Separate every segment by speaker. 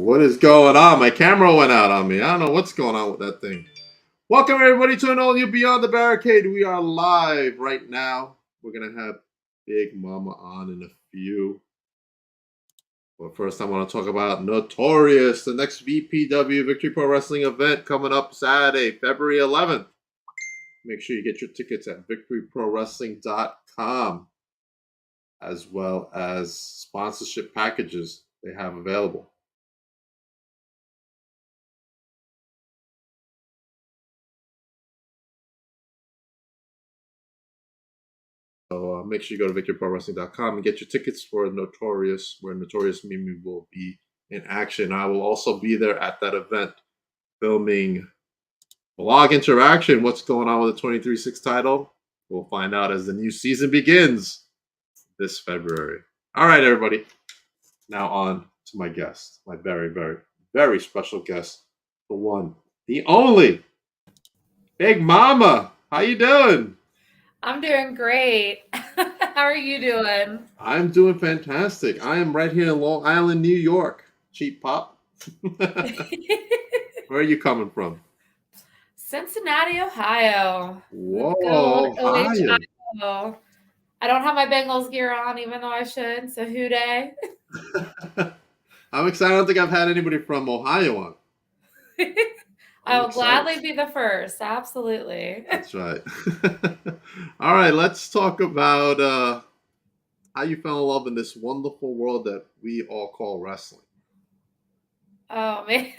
Speaker 1: What is going on? My camera went out on me. I don't know what's going on with that thing. Welcome, everybody, to an all new Beyond the Barricade. We are live right now. We're going to have Big Mama on in a few. But first, I want to talk about Notorious, the next VPW Victory Pro Wrestling event coming up Saturday, February 11th. Make sure you get your tickets at victoryprowrestling.com, as well as sponsorship packages they have available. So make sure you go to victoryprowrestling.com and get your tickets for Notorious, where Notorious Mimi will be in action. I will also be there at that event filming Vlog Interaction. What's going on with the 23-6 title? We'll find out as the new season begins this February. All right, everybody. Now on to my guest, my very, very, very special guest, the one, the only, Big Mama. How you doing?
Speaker 2: I'm doing great. How are you doing?
Speaker 1: I'm doing fantastic. I am right here in Long Island, New York. Cheap pop. Where are you coming from?
Speaker 2: Cincinnati, Ohio.
Speaker 1: Whoa,
Speaker 2: Good old
Speaker 1: Ohio.
Speaker 2: Ohio. I don't have my Bengals gear on, even though I should. So who day?
Speaker 1: I'm excited. I don't think I've had anybody from Ohio on.
Speaker 2: I will gladly be the first. Absolutely.
Speaker 1: That's right. All right, let's talk about how you fell in love in this wonderful world that we all call wrestling.
Speaker 2: Oh, man.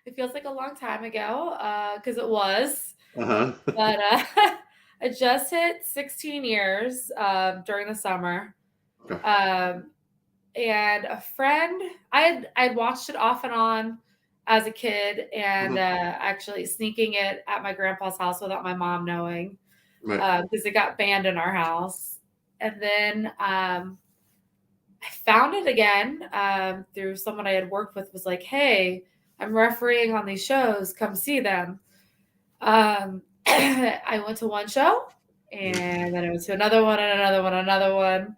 Speaker 2: It feels like a long time ago because it was.
Speaker 1: Uh-huh.
Speaker 2: But I just hit 16 years during the summer.
Speaker 1: Okay.
Speaker 2: And a friend, I'd watched it off and on as a kid, and actually sneaking it at my grandpa's house without my mom knowing, because it got banned in our house. And then I found it again through someone I had worked with. Was like, hey, I'm refereeing on these shows. Come see them. I went to one show, and then I went to another one, and another one.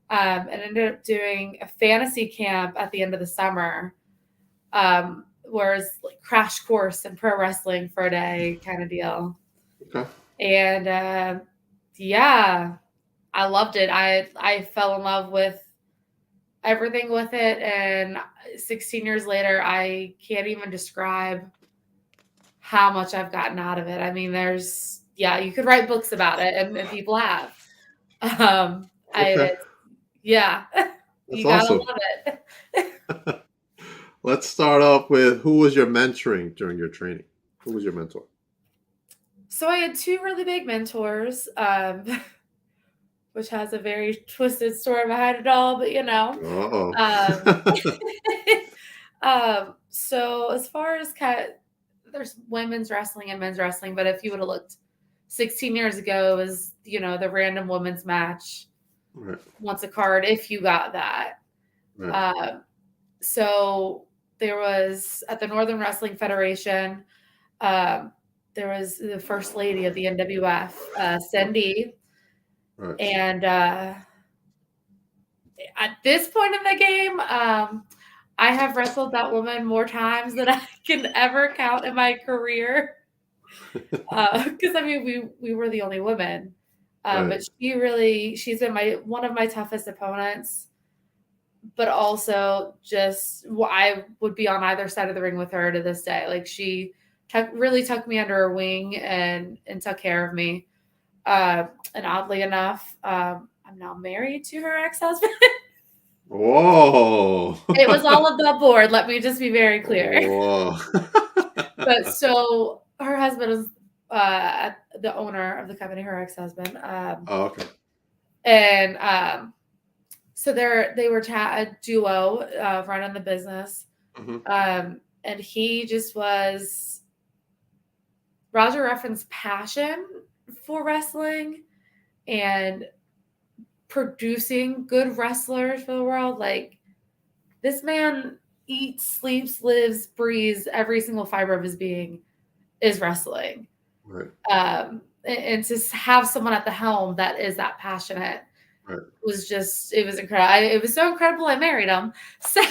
Speaker 2: And ended up doing a fantasy camp at the end of the summer, where it's like crash course in pro wrestling for a day kind of deal.
Speaker 1: Okay.
Speaker 2: And yeah, I loved it. I fell in love with everything with it. And 16 years later, I can't even describe how much I've gotten out of it. I mean, you could write books about it, and people have.
Speaker 1: Okay.
Speaker 2: Yeah.
Speaker 1: That's awesome.
Speaker 2: Gotta love it.
Speaker 1: Let's start off with, who was your mentoring during your training? Who was your mentor?
Speaker 2: So I had two really big mentors, which has a very twisted story behind it all, but you know. So as far as there's women's wrestling and men's wrestling, but if you would have looked 16 years ago, it was, the random women's match.
Speaker 1: Right.
Speaker 2: Once a card, if you got that. Right. So there was, at the Northern Wrestling Federation, there was the first lady of the NWF, Cindy. Right. And at this point in the game, I have wrestled that woman more times than I can ever count in my career. Because I mean, we were the only women. Right. But she's been one of my toughest opponents, but also I would be on either side of the ring with her to this day. Like, she really took me under her wing and took care of me. And oddly enough, I'm now married to her ex-husband.
Speaker 1: Whoa.
Speaker 2: It was all above board. Let me just be very clear.
Speaker 1: Whoa.
Speaker 2: But so her husband is the owner of the company, her ex-husband.
Speaker 1: Okay.
Speaker 2: And so they were a duo running the business. Mm-hmm. And he just was Roger Ruffin's passion for wrestling and producing good wrestlers for the world. Like, this man eats, sleeps, lives, breathes, every single fiber of his being is wrestling. Right. And to have someone at the helm that is that passionate, right, it was incredible. It was so incredible I married him. So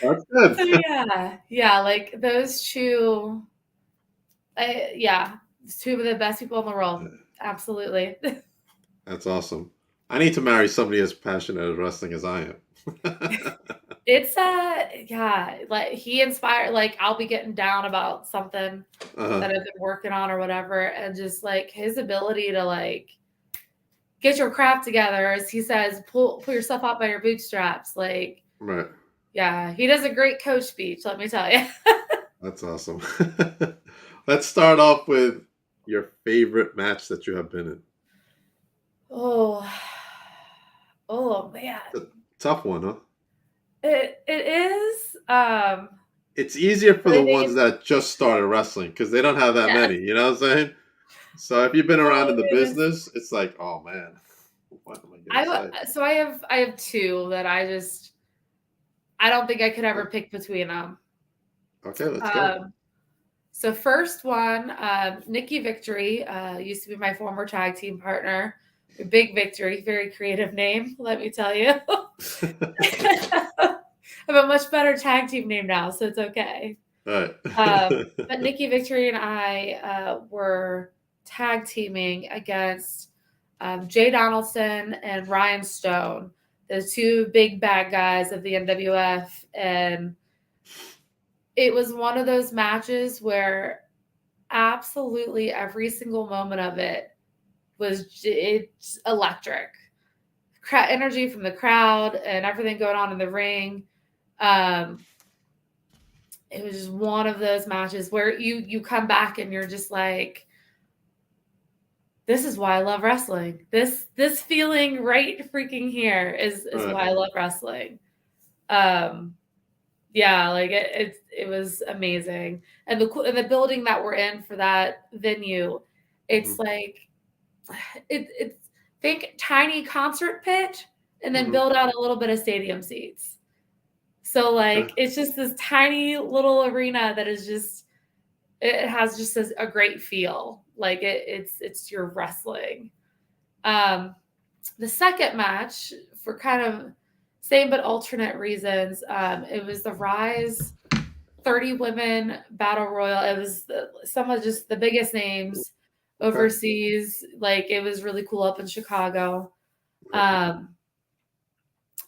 Speaker 1: That's good.
Speaker 2: So yeah, like those two, yeah, two of the best people in the world. Absolutely.
Speaker 1: That's awesome. I need to marry somebody as passionate as wrestling as I am.
Speaker 2: It's yeah, like he inspired, like I'll be getting down about something
Speaker 1: Uh-huh.
Speaker 2: that I've been working on or whatever, and just like his ability to like get your crap together, as he says, pull yourself out by your bootstraps. Like,
Speaker 1: Right.
Speaker 2: yeah, he does a great coach speech, let me tell you.
Speaker 1: That's awesome. Let's start off with your favorite match that you have been in.
Speaker 2: Oh, oh man.
Speaker 1: It's a tough one, huh?
Speaker 2: It is.
Speaker 1: It's easier for
Speaker 2: But
Speaker 1: the
Speaker 2: I
Speaker 1: ones
Speaker 2: mean,
Speaker 1: that just started wrestling because they don't have that
Speaker 2: yes.
Speaker 1: many. You know what I'm saying? So if you've been around
Speaker 2: Oh,
Speaker 1: in the
Speaker 2: it is.
Speaker 1: business, it's like, oh man, what am I gonna say?
Speaker 2: So I have two that I don't think I could ever
Speaker 1: Okay,
Speaker 2: pick between them.
Speaker 1: okay, let's go.
Speaker 2: Um, so first one, Nikki Victory, used to be my former tag team partner. Big Victory, very creative name, let me tell you. I have a much better tag team name now, so it's okay.
Speaker 1: All right.
Speaker 2: But Nikki Victory and I were tag teaming against Jay Donaldson and Ryan Stone, the two big bad guys of the NWF. And it was one of those matches where absolutely every single moment of it it's electric. Energy from the crowd and everything going on in the ring. Um, it was just one of those matches where you come back and you're just like, this is why I love wrestling. This feeling right freaking here is
Speaker 1: All
Speaker 2: why I love wrestling. Um, yeah, like it was amazing, and the building that we're in for that venue, it's
Speaker 1: right.
Speaker 2: like it's think tiny concert pit, and then
Speaker 1: Hmm.
Speaker 2: build out a little bit of stadium seats. So
Speaker 1: Okay.
Speaker 2: like it's just this tiny little arena that is just it has just a great feel. Like it's your wrestling. Um, the second match, for kind of same but alternate reasons, it was the Rise 30 Women Battle Royal. It was some of just the biggest names
Speaker 1: Okay.
Speaker 2: overseas. Like it was really cool up in Chicago.
Speaker 1: Right.
Speaker 2: Um,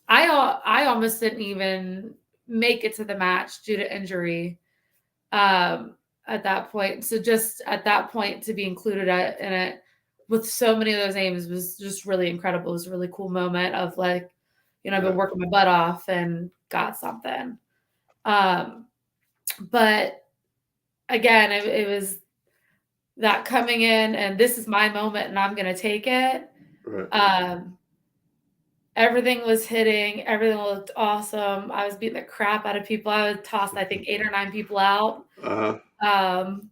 Speaker 2: I almost didn't even make it to the match due to injury. At that point. So just at that point to be included in it with so many of those names was just really incredible. It was a really cool moment of like, I've been
Speaker 1: Right.
Speaker 2: working my butt off and got something. Um, but again, it was that coming in and this is my moment and I'm going to take it.
Speaker 1: Right.
Speaker 2: Um, everything was hitting. Everything looked awesome. I was beating the crap out of people. I was tossed, I think, 8 or 9 people out.
Speaker 1: Uh-huh.
Speaker 2: Um,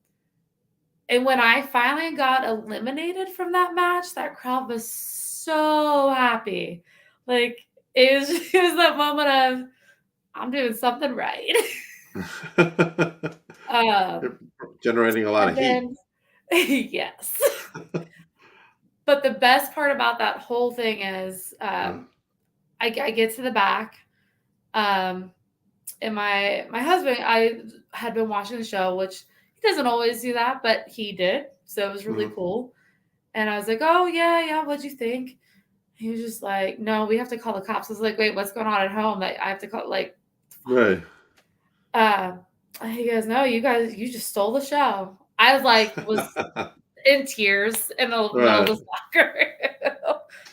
Speaker 2: And when I finally got eliminated from that match, that crowd was so happy. Like it was, it was that moment of I'm doing something right.
Speaker 1: You're
Speaker 2: um,
Speaker 1: generating a lot
Speaker 2: and
Speaker 1: of heat.
Speaker 2: then yes. But the best part about that whole thing is
Speaker 1: Uh,
Speaker 2: I get to the back. Um, and my husband, I had been watching the show, which he doesn't always do that, but he did. So it was really
Speaker 1: mhm.
Speaker 2: cool. And I was like, "Oh, yeah, what'd you think?" He was just like, "No, we have to call the cops." I was like, "Wait, what's going on at home? Like, I have to call, like,
Speaker 1: Right.
Speaker 2: uh," he goes, "No, you just stole the show." I was like, was in tears in the middle of
Speaker 1: Right.
Speaker 2: the soccer.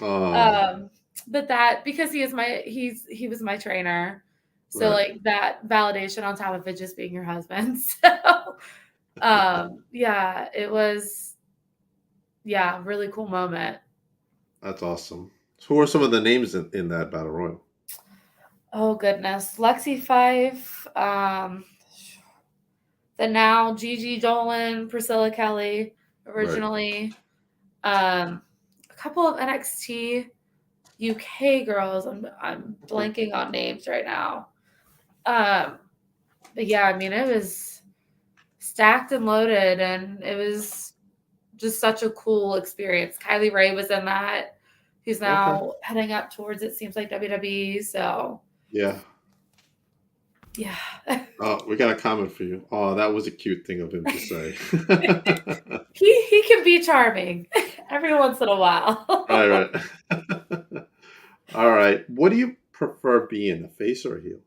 Speaker 1: Oh,
Speaker 2: um, but because he was my trainer. So
Speaker 1: right.
Speaker 2: like that validation on top of it just being your husband. So yeah, it was yeah, really cool moment.
Speaker 1: That's awesome. So who are some of the names in that battle royal?
Speaker 2: Oh goodness. Lexi Fife, the now Gigi Dolan, Priscilla Kelly
Speaker 1: Right.
Speaker 2: originally. A couple of NXT UK girls. I'm
Speaker 1: Okay.
Speaker 2: blanking on names right now. Um, but yeah, I mean it was stacked and loaded and it was just such a cool experience. Kylie Ray was in that, who's
Speaker 1: Okay.
Speaker 2: now heading up towards it seems like WWE. So
Speaker 1: Yeah.
Speaker 2: Yeah.
Speaker 1: Oh, we got a comment for you. Oh, that was a cute thing of him to say.
Speaker 2: He can be charming every once in a
Speaker 1: Right,
Speaker 2: while.
Speaker 1: right. All right. What do you prefer being, a face or a heel?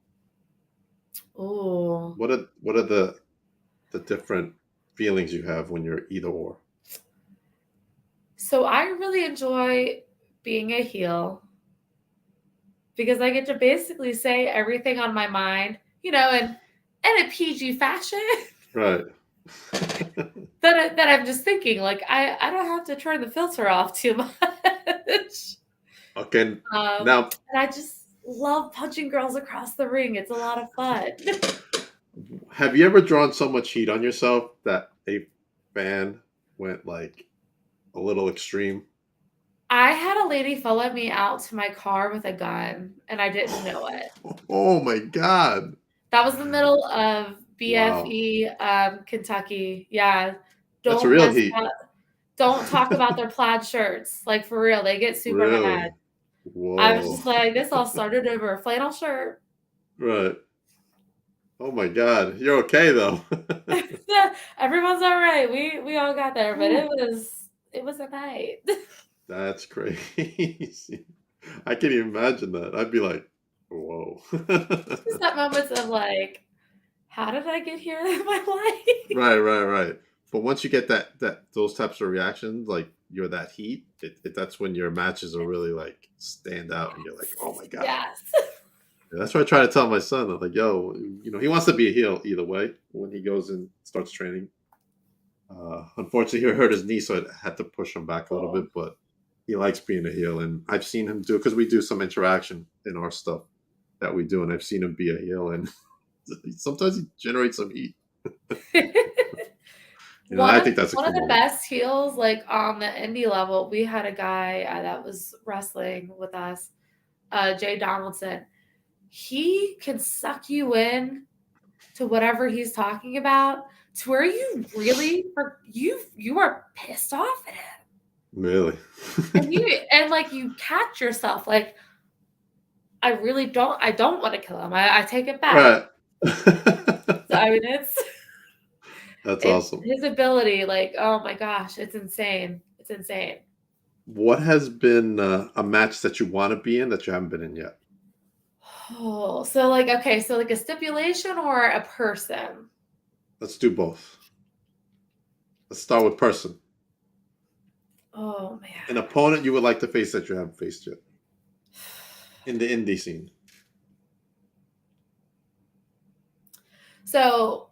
Speaker 2: Ooh.
Speaker 1: What are the different feelings you have when you're either or?
Speaker 2: So I really enjoy being a heel because I get to basically say everything on my mind, in a PG fashion
Speaker 1: Right.
Speaker 2: that I'm just thinking. Like I don't have to turn the filter off too much.
Speaker 1: Okay.
Speaker 2: Um,
Speaker 1: Now,
Speaker 2: and I just love punching girls across the ring. It's a lot of fun.
Speaker 1: have you ever drawn so much heat on yourself that a fan went like a little extreme?
Speaker 2: I had a lady follow me out to my car with a gun, and I didn't know it.
Speaker 1: Oh my God.
Speaker 2: That was the middle of
Speaker 1: Wow.
Speaker 2: BFE, Kentucky. Yeah.
Speaker 1: That's a
Speaker 2: Don't
Speaker 1: real
Speaker 2: mess
Speaker 1: heat.
Speaker 2: up. Don't talk about their plaid shirts. Like, for real, they get super mad.
Speaker 1: Really?
Speaker 2: I was
Speaker 1: Whoa.
Speaker 2: just like, "This all started over a flannel shirt."
Speaker 1: Right. Oh my God. You're okay though.
Speaker 2: Everyone's alright. We all got there, but it
Speaker 1: Woo.
Speaker 2: was a night.
Speaker 1: That's crazy. I can't even imagine that. I'd be like, whoa.
Speaker 2: Just that moments of like, "How did I get here in my life?"
Speaker 1: Right, right, right. But once you get that those types of reactions, like you're that heat, that's when your matches are really like stand out, and you're like, oh my god.
Speaker 2: Yes.
Speaker 1: Yeah, that's what I try to tell my son. I'm like, yo, he wants to be a heel either way when he goes and starts training. Unfortunately, he hurt his knee, so I had to push him back a little
Speaker 2: Cool.
Speaker 1: bit. But he likes being a heel, and I've seen him do because we do some interaction in our stuff that we do, and I've seen him be a heel, and sometimes he generates some heat.
Speaker 2: One
Speaker 1: I
Speaker 2: of
Speaker 1: think that's a
Speaker 2: one of
Speaker 1: cool
Speaker 2: the
Speaker 1: moment.
Speaker 2: best heels, like, on the indie level, we had a guy, that was wrestling with us, Jay Donaldson. He can suck you in to whatever he's talking about to where you really you are pissed off at him.
Speaker 1: Really?
Speaker 2: Like, you catch yourself, like, I don't wanna kill him, I take it back.
Speaker 1: Right.
Speaker 2: So, I mean, it's
Speaker 1: That's
Speaker 2: it's
Speaker 1: awesome.
Speaker 2: his ability, like, oh my gosh, it's insane. It's insane.
Speaker 1: What has been, a match that you wanna be in that you haven't been in yet?
Speaker 2: Oh, so, like, okay, so, like, a stipulation or a person?
Speaker 1: Let's do both. Let's start with person.
Speaker 2: Oh, man.
Speaker 1: An opponent you would like to face that you haven't faced yet in the indie scene.
Speaker 2: So,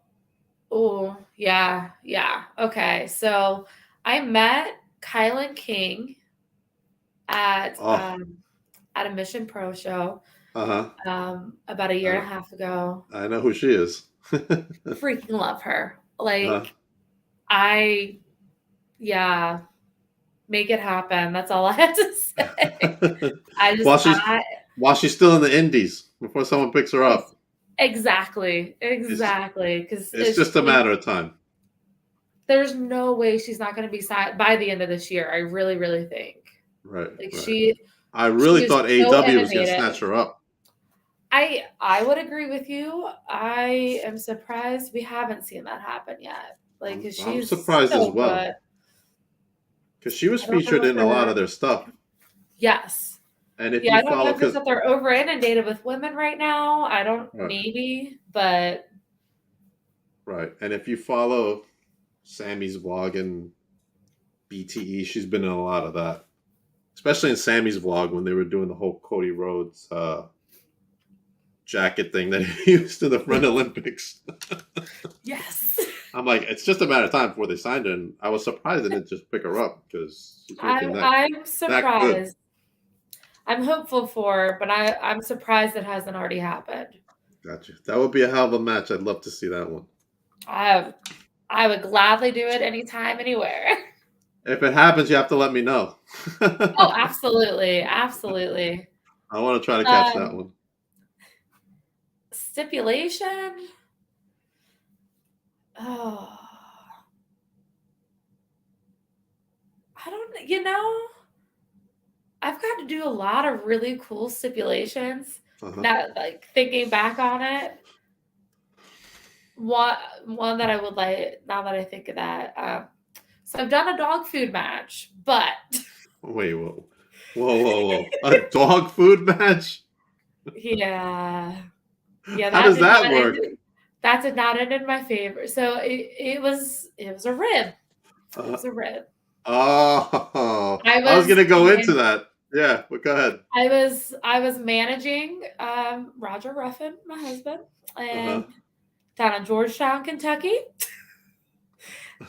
Speaker 2: oh, yeah, yeah, okay, so I met Kylan King at,
Speaker 1: Oh,
Speaker 2: at a Mission Pro show,
Speaker 1: uh-huh.
Speaker 2: about a year and
Speaker 1: I
Speaker 2: a half ago.
Speaker 1: I know who she is.
Speaker 2: Freaking love her.
Speaker 1: Uh-huh.
Speaker 2: Like, I yeah, make it happen, that's all I have to say. I just
Speaker 1: While she's
Speaker 2: I
Speaker 1: while she's still in the indies, before someone picks her
Speaker 2: ex
Speaker 1: up,
Speaker 2: exactly,
Speaker 1: it's
Speaker 2: exactly, 'cause
Speaker 1: it's
Speaker 2: it's
Speaker 1: just a
Speaker 2: like,
Speaker 1: matter of time.
Speaker 2: there's no way she's not gonna be signed by the end of this year, I really, really think.
Speaker 1: Right,
Speaker 2: Like,
Speaker 1: right.
Speaker 2: she
Speaker 1: I really
Speaker 2: is
Speaker 1: thought
Speaker 2: so
Speaker 1: AEW was gonna snatch
Speaker 2: innovative.
Speaker 1: her up.
Speaker 2: I would agree with you. I am surprised we haven't seen that happen yet. Like, 'cause
Speaker 1: I'm
Speaker 2: she's
Speaker 1: surprised as
Speaker 2: so
Speaker 1: well
Speaker 2: good.
Speaker 1: because she was
Speaker 2: I don't know
Speaker 1: featured
Speaker 2: if
Speaker 1: in a lot of
Speaker 2: they're
Speaker 1: their stuff.
Speaker 2: yes.
Speaker 1: And if
Speaker 2: Yeah,
Speaker 1: you
Speaker 2: I don't know
Speaker 1: follow,
Speaker 2: if it's
Speaker 1: because
Speaker 2: that they're over inundated with women right now. I don't
Speaker 1: right,
Speaker 2: maybe, but
Speaker 1: right, and if you follow Sammy's vlog and BTE, she's been in a lot of that, especially in Sammy's vlog when they were doing the whole Cody Rhodes jacket thing that he used to the front Olympics.
Speaker 2: yes.
Speaker 1: I'm like, it's just a matter of time before they signed her, and I was surprised they didn't just pick her up because she's looking
Speaker 2: I'm
Speaker 1: that good.
Speaker 2: surprised. I'm hopeful for her, but I'm surprised it hasn't already happened.
Speaker 1: Gotcha. That would be a hell of a match. I'd love to see that one.
Speaker 2: I I would gladly do it anytime, anywhere.
Speaker 1: If it happens, you have to let me know.
Speaker 2: Oh,
Speaker 1: I
Speaker 2: absolutely, absolutely.
Speaker 1: want to try to catch that
Speaker 2: Um,
Speaker 1: one.
Speaker 2: Stipulation? Oh, I don't I've got to do a lot of really cool stipulations.
Speaker 1: Uh huh.
Speaker 2: Now, like, thinking back on it, one one that I would like now that I think of that. So I've done a dog food match, but
Speaker 1: Wait, whoa, whoa, whoa, whoa! A dog food match?
Speaker 2: yeah, yeah,
Speaker 1: How does that work?
Speaker 2: that did not end in my favor. So it was a rib. It
Speaker 1: Uh,
Speaker 2: was a rib.
Speaker 1: oh,
Speaker 2: I
Speaker 1: I was
Speaker 2: was
Speaker 1: gonna go into
Speaker 2: man-
Speaker 1: that. Yeah, but go ahead.
Speaker 2: I was managing Roger Ruffin, my husband,
Speaker 1: Uh huh.
Speaker 2: and down in Georgetown, Kentucky,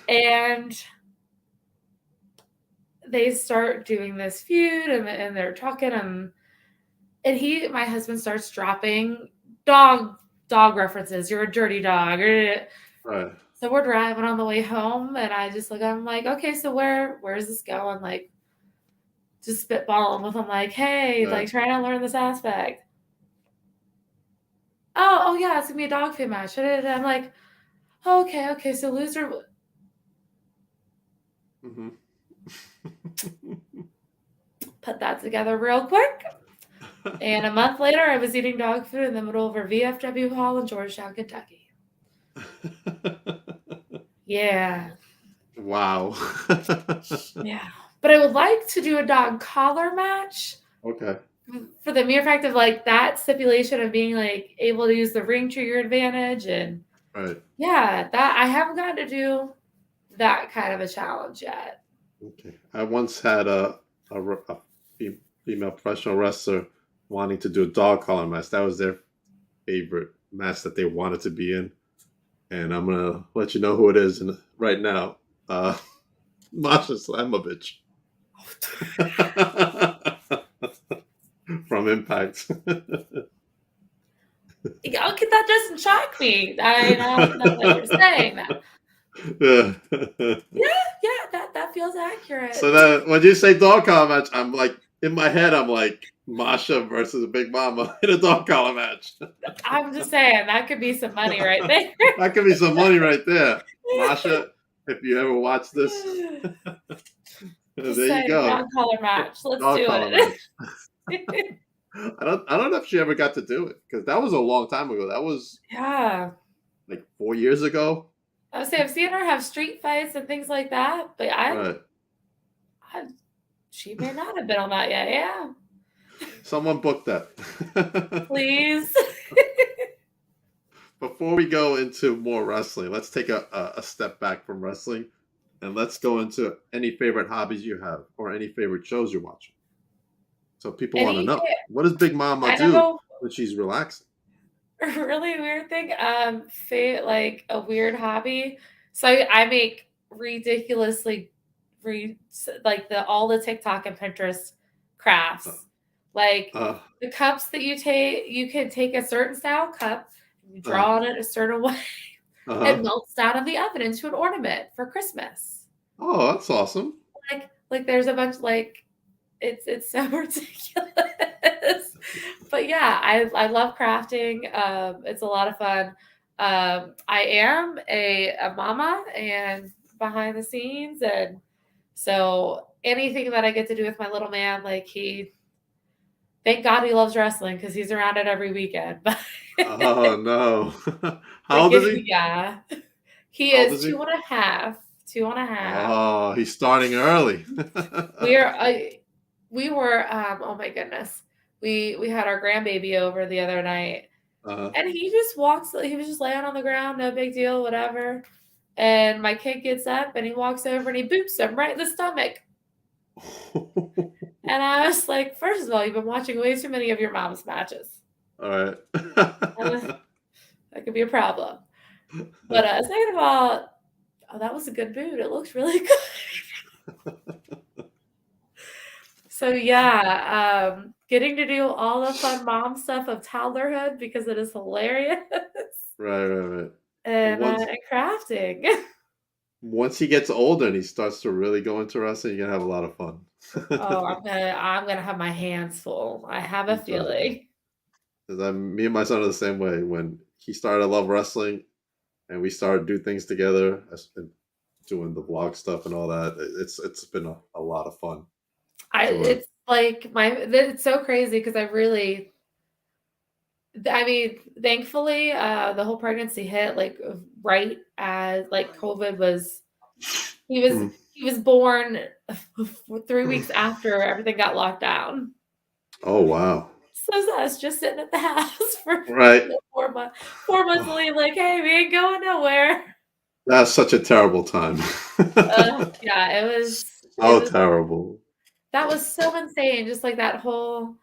Speaker 2: and they start doing this feud, and they're talking, and my husband starts dropping dog dog references. You're a dirty dog.
Speaker 1: Right.
Speaker 2: So we're driving on the way home, and I just look. I'm like, okay, so where's this going? Like, just spitballing with him, like, hey,
Speaker 1: Right.
Speaker 2: like trying to learn this aspect. Oh yeah, it's gonna be a dog food match. I'm like, oh, okay. So loser
Speaker 1: Hmm.
Speaker 2: put that together real quick. And a month later, I was eating dog food in the middle of our VFW hall in Georgetown, Kentucky. Yeah,
Speaker 1: Wow.
Speaker 2: yeah. But I would like to do a dog collar match
Speaker 1: Okay.
Speaker 2: for the mere fact of like that stipulation of being like able to use the ring to your advantage. And
Speaker 1: Right.
Speaker 2: yeah, that I haven't gotten to do that kind of a challenge yet.
Speaker 1: Okay. I once had a female professional wrestler wanting to do a dog collar match. That was their favorite match that they wanted to be in, and I'm gonna let you know who it is right now. Uh, Masha Slamovich from Impact.
Speaker 2: Okay, that doesn't shock me. I don't know what you're saying that.
Speaker 1: Yeah.
Speaker 2: Yeah, yeah, that feels accurate.
Speaker 1: So that when you say dog collar match, I'm like in my head, I'm like Masha versus Big Mama in a dog collar match.
Speaker 2: I'm just saying that could be some money right there.
Speaker 1: That could be some money right there, Masha. If you ever watch this,
Speaker 2: Just
Speaker 1: there you
Speaker 2: saying,
Speaker 1: go,
Speaker 2: dog collar match. Let's
Speaker 1: dog
Speaker 2: do
Speaker 1: collar
Speaker 2: it.
Speaker 1: match. I don't know if she ever got to do it because that was a long time ago. That was
Speaker 2: Yeah.
Speaker 1: like 4 years ago.
Speaker 2: I would say I've seen her have street fights and things like that, but
Speaker 1: Right.
Speaker 2: I she may not have been on that yet. Yeah.
Speaker 1: Someone booked that.
Speaker 2: Please.
Speaker 1: Before we go into more wrestling, let's take a step back from wrestling and let's go into any favorite hobbies you have or any favorite shows you're watching. So people want to
Speaker 2: Any
Speaker 1: know, what does Big Mama
Speaker 2: kind of
Speaker 1: do when she's relaxing?
Speaker 2: a really weird thing. Like a weird hobby. So I make ridiculously like the all the TikTok and Pinterest
Speaker 1: Uh,
Speaker 2: crafts. Like
Speaker 1: uh,
Speaker 2: the cups that you can take a certain style cup, you
Speaker 1: uh,
Speaker 2: draw on it a certain way,
Speaker 1: uh-huh.
Speaker 2: it melts down in the oven into an ornament for Christmas.
Speaker 1: Oh, that's awesome.
Speaker 2: Like there's a bunch like it's so ridiculous. But yeah, I love crafting. It's a lot of fun. I am a mama and behind the scenes, and so anything that I get to do with my little man, like thank God he loves wrestling because he's around it every weekend. But
Speaker 1: Oh no. How
Speaker 2: like,
Speaker 1: old is he?
Speaker 2: yeah, he
Speaker 1: How old
Speaker 2: is
Speaker 1: is he?
Speaker 2: two and a half. Two and a half.
Speaker 1: Oh, he's starting early.
Speaker 2: We're we were oh my goodness. We had our grandbaby over the other night,
Speaker 1: uh,
Speaker 2: and he was just laying on the ground, no big deal, whatever. And my kid gets up and he walks over and he boops him right in the stomach. And I was like, first of all, you've been watching way too many of your mom's matches.
Speaker 1: all right.
Speaker 2: Uh, that could be a problem. But second of all, oh, that was a good boot. It looks really good. So yeah, getting to do all the fun mom stuff of toddlerhood because it is hilarious,
Speaker 1: Right, right, right. Well,
Speaker 2: and crafting.
Speaker 1: once he gets older and he starts to really go into wrestling, you're gonna have a lot of fun.
Speaker 2: Oh, I'm gonna have my hands full. I have a
Speaker 1: Because
Speaker 2: feeling.
Speaker 1: me and my son are the same way. When he started to love wrestling and we started to do things together, and doing the vlog stuff and all that, it's been a lot of fun to
Speaker 2: It's like it's so crazy because I really I mean, thankfully, the whole pregnancy hit like right as like COVID was. He was
Speaker 1: Mhm.
Speaker 2: he was born 3 weeks after everything got locked down.
Speaker 1: Oh, wow.
Speaker 2: So it's us just sitting at the house for
Speaker 1: Right.
Speaker 2: 4 months. 4 months
Speaker 1: Oh,
Speaker 2: later, like, hey, we ain't going nowhere.
Speaker 1: that's such a terrible time.
Speaker 2: Yeah, it
Speaker 1: So
Speaker 2: was
Speaker 1: terrible.
Speaker 2: that was so insane. Just like that whole.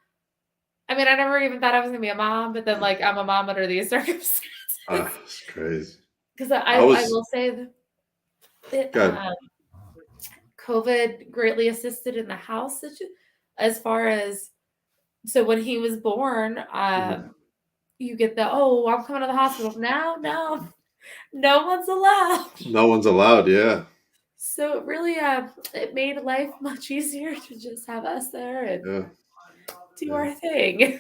Speaker 2: I mean, I never even thought I was gonna be a mom, but then like I'm a mom under these circumstances.
Speaker 1: It's crazy.
Speaker 2: Because
Speaker 1: I
Speaker 2: I
Speaker 1: was
Speaker 2: will say that
Speaker 1: good.
Speaker 2: COVID greatly assisted in the house as far as so when he was born,
Speaker 1: Mhm.
Speaker 2: you get the oh, I'm coming to the hospital. Now, no, no one's allowed.
Speaker 1: No one's allowed, yeah.
Speaker 2: So it really it made life much easier to just have us there and
Speaker 1: Yeah,
Speaker 2: do
Speaker 1: yeah.
Speaker 2: our thing.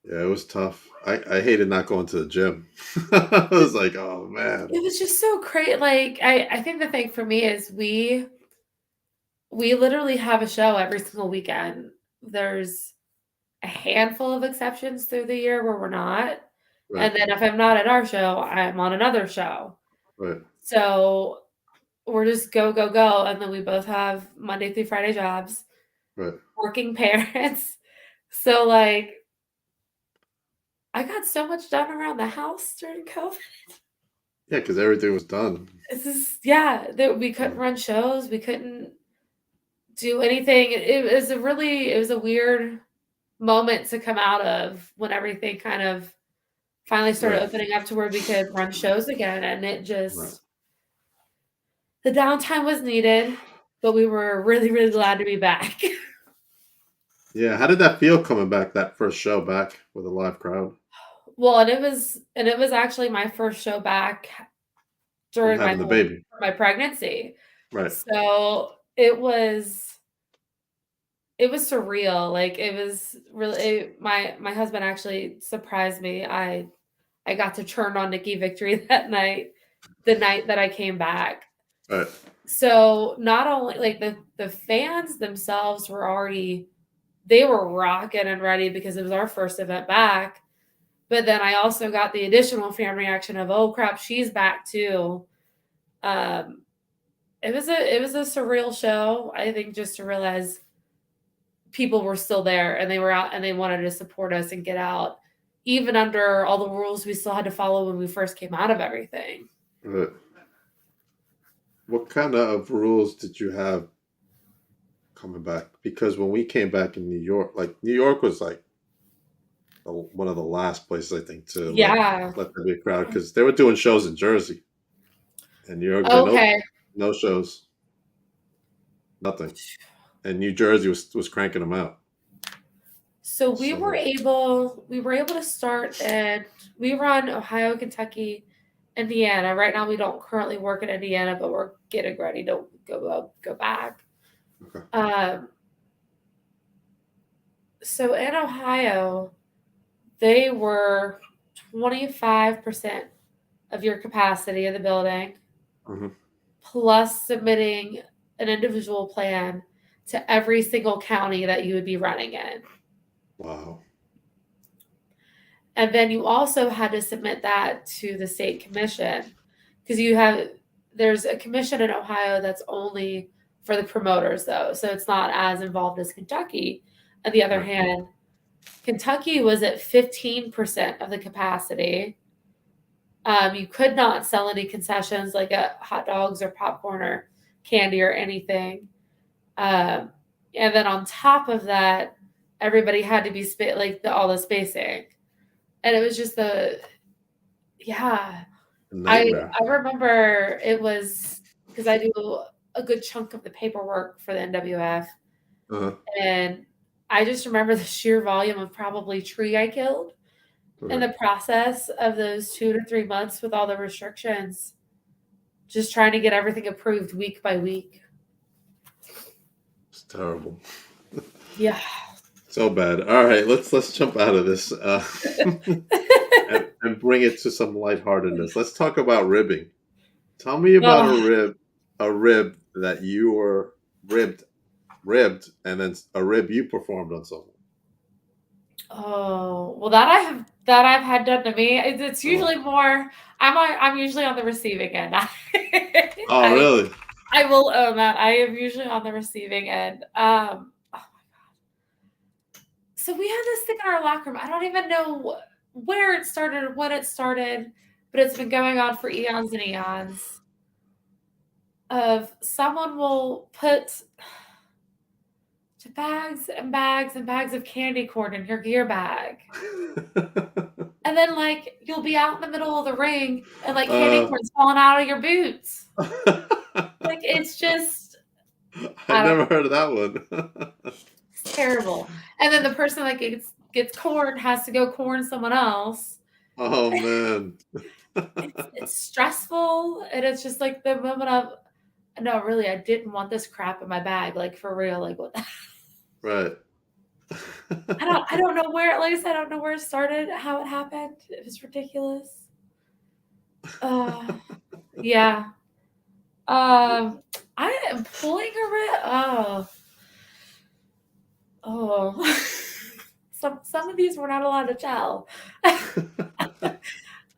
Speaker 1: Yeah, it was tough. I hated not going to the gym. I was like, "Oh, man."
Speaker 2: It was just so crazy. Like I think the thing for me is we literally have a show every single weekend. There's a handful of exceptions through the year where we're not.
Speaker 1: Right,
Speaker 2: And then if I'm not at our show, I'm on another show.
Speaker 1: right,
Speaker 2: So we're just go, go, go. And then we both have Monday through Friday jobs,
Speaker 1: right.
Speaker 2: working parents. So like I got so much done around the house during COVID.
Speaker 1: Yeah, because everything was done.
Speaker 2: This is yeah, that we couldn't
Speaker 1: Mm,
Speaker 2: run shows, we couldn't do anything. It was a weird moment to come out of when everything kind of finally started
Speaker 1: right,
Speaker 2: opening up to where we could run shows again, and it
Speaker 1: right.
Speaker 2: just the downtime was needed, but we were really, really glad to be back.
Speaker 1: Yeah, how did that feel coming back that first show back with a live crowd
Speaker 2: Well, and it was actually my first show back
Speaker 1: from
Speaker 2: during
Speaker 1: having the baby?
Speaker 2: my pregnancy.
Speaker 1: Right,
Speaker 2: So, it was surreal, like, it was really my husband actually surprised me. I got to turn on Nikki Victory that night, the night that I came back.
Speaker 1: right,
Speaker 2: So, not only like, the fans themselves were already they were rocking and ready because it was our first event back, but then I also got the additional fan reaction of, "Oh crap, she's back too." Um, it was a surreal show, I think, just to realize people were still there and they were out and they wanted to support us and get out, even under all the rules we still had to follow when we first came out of everything.
Speaker 1: right. What kind of rules did you have coming back? Because when we came back in New York, like, New York was, like, one of the last places, I think, to
Speaker 2: Yeah.
Speaker 1: let there be a crowd because they were doing shows in Jersey. And New York was like, "Nope,
Speaker 2: Okay.
Speaker 1: no shows, nothing." And New Jersey was cranking them out.
Speaker 2: So
Speaker 1: So,
Speaker 2: we were able to start and we run Ohio, Kentucky, Indiana. Right now we don't currently work in Indiana, but we're getting ready to go back.
Speaker 1: okay.
Speaker 2: Um, so in Ohio, they were 25% of your capacity of the building,
Speaker 1: Mhm.
Speaker 2: plus submitting an individual plan to every single county that you would be running in.
Speaker 1: Wow.
Speaker 2: And then you also had to submit that to the state commission because there's a commission in Ohio that's only for the promoters though. So it's not as involved as Kentucky. On the other
Speaker 1: Right,
Speaker 2: hand, Kentucky was at 15% of the capacity. You could not sell any concessions like hot dogs or popcorn or candy or anything. Um, and then on top of that, everybody had to be all the spacing. And it was just yeah.
Speaker 1: a
Speaker 2: I
Speaker 1: nightmare.
Speaker 2: I remember it was because I do a good chunk of the paperwork for the NWF,
Speaker 1: Uh-huh.
Speaker 2: and I just remember the sheer volume of probably tree I killed in
Speaker 1: Right.
Speaker 2: the process of those 2 to 3 months with all the restrictions, just trying to get everything approved week by week.
Speaker 1: It's terrible.
Speaker 2: Yeah.
Speaker 1: So bad. Alright, let's jump out of this, and bring it to some lightheartedness. Let's talk about ribbing. Tell me about
Speaker 2: Oh,
Speaker 1: a rib that you were ribbed, and then a rib you performed on someone.
Speaker 2: Oh, well, that I've had done to me. It's
Speaker 1: Oh,
Speaker 2: usually more. I'm usually on the receiving end.
Speaker 1: oh,
Speaker 2: I
Speaker 1: really?
Speaker 2: I will own that. I am usually on the receiving end. So we had this thing in our locker room. I don't even know where it started or when it started, but it's been going on for eons and eons. Of someone will put bags and bags and bags of candy corn in your gear bag. And then, like, you'll be out in the middle of the ring and, like, candy
Speaker 1: uh,
Speaker 2: corn's falling out of your boots. Like, it's just
Speaker 1: I
Speaker 2: I don't
Speaker 1: never
Speaker 2: know.
Speaker 1: heard of that one.
Speaker 2: It's terrible. And then the person that gets corn has to go corn someone else.
Speaker 1: Oh man.
Speaker 2: It's stressful, and it's just, like, the moment of, "No, really, I didn't want this crap in my bag, like, for real, like, what."
Speaker 1: Right.
Speaker 2: I don't know where, like I said, I don't know where it started, how it happened. It was ridiculous. Uh, yeah. Um, I am pulling a oh. Some of these we're not allowed to tell.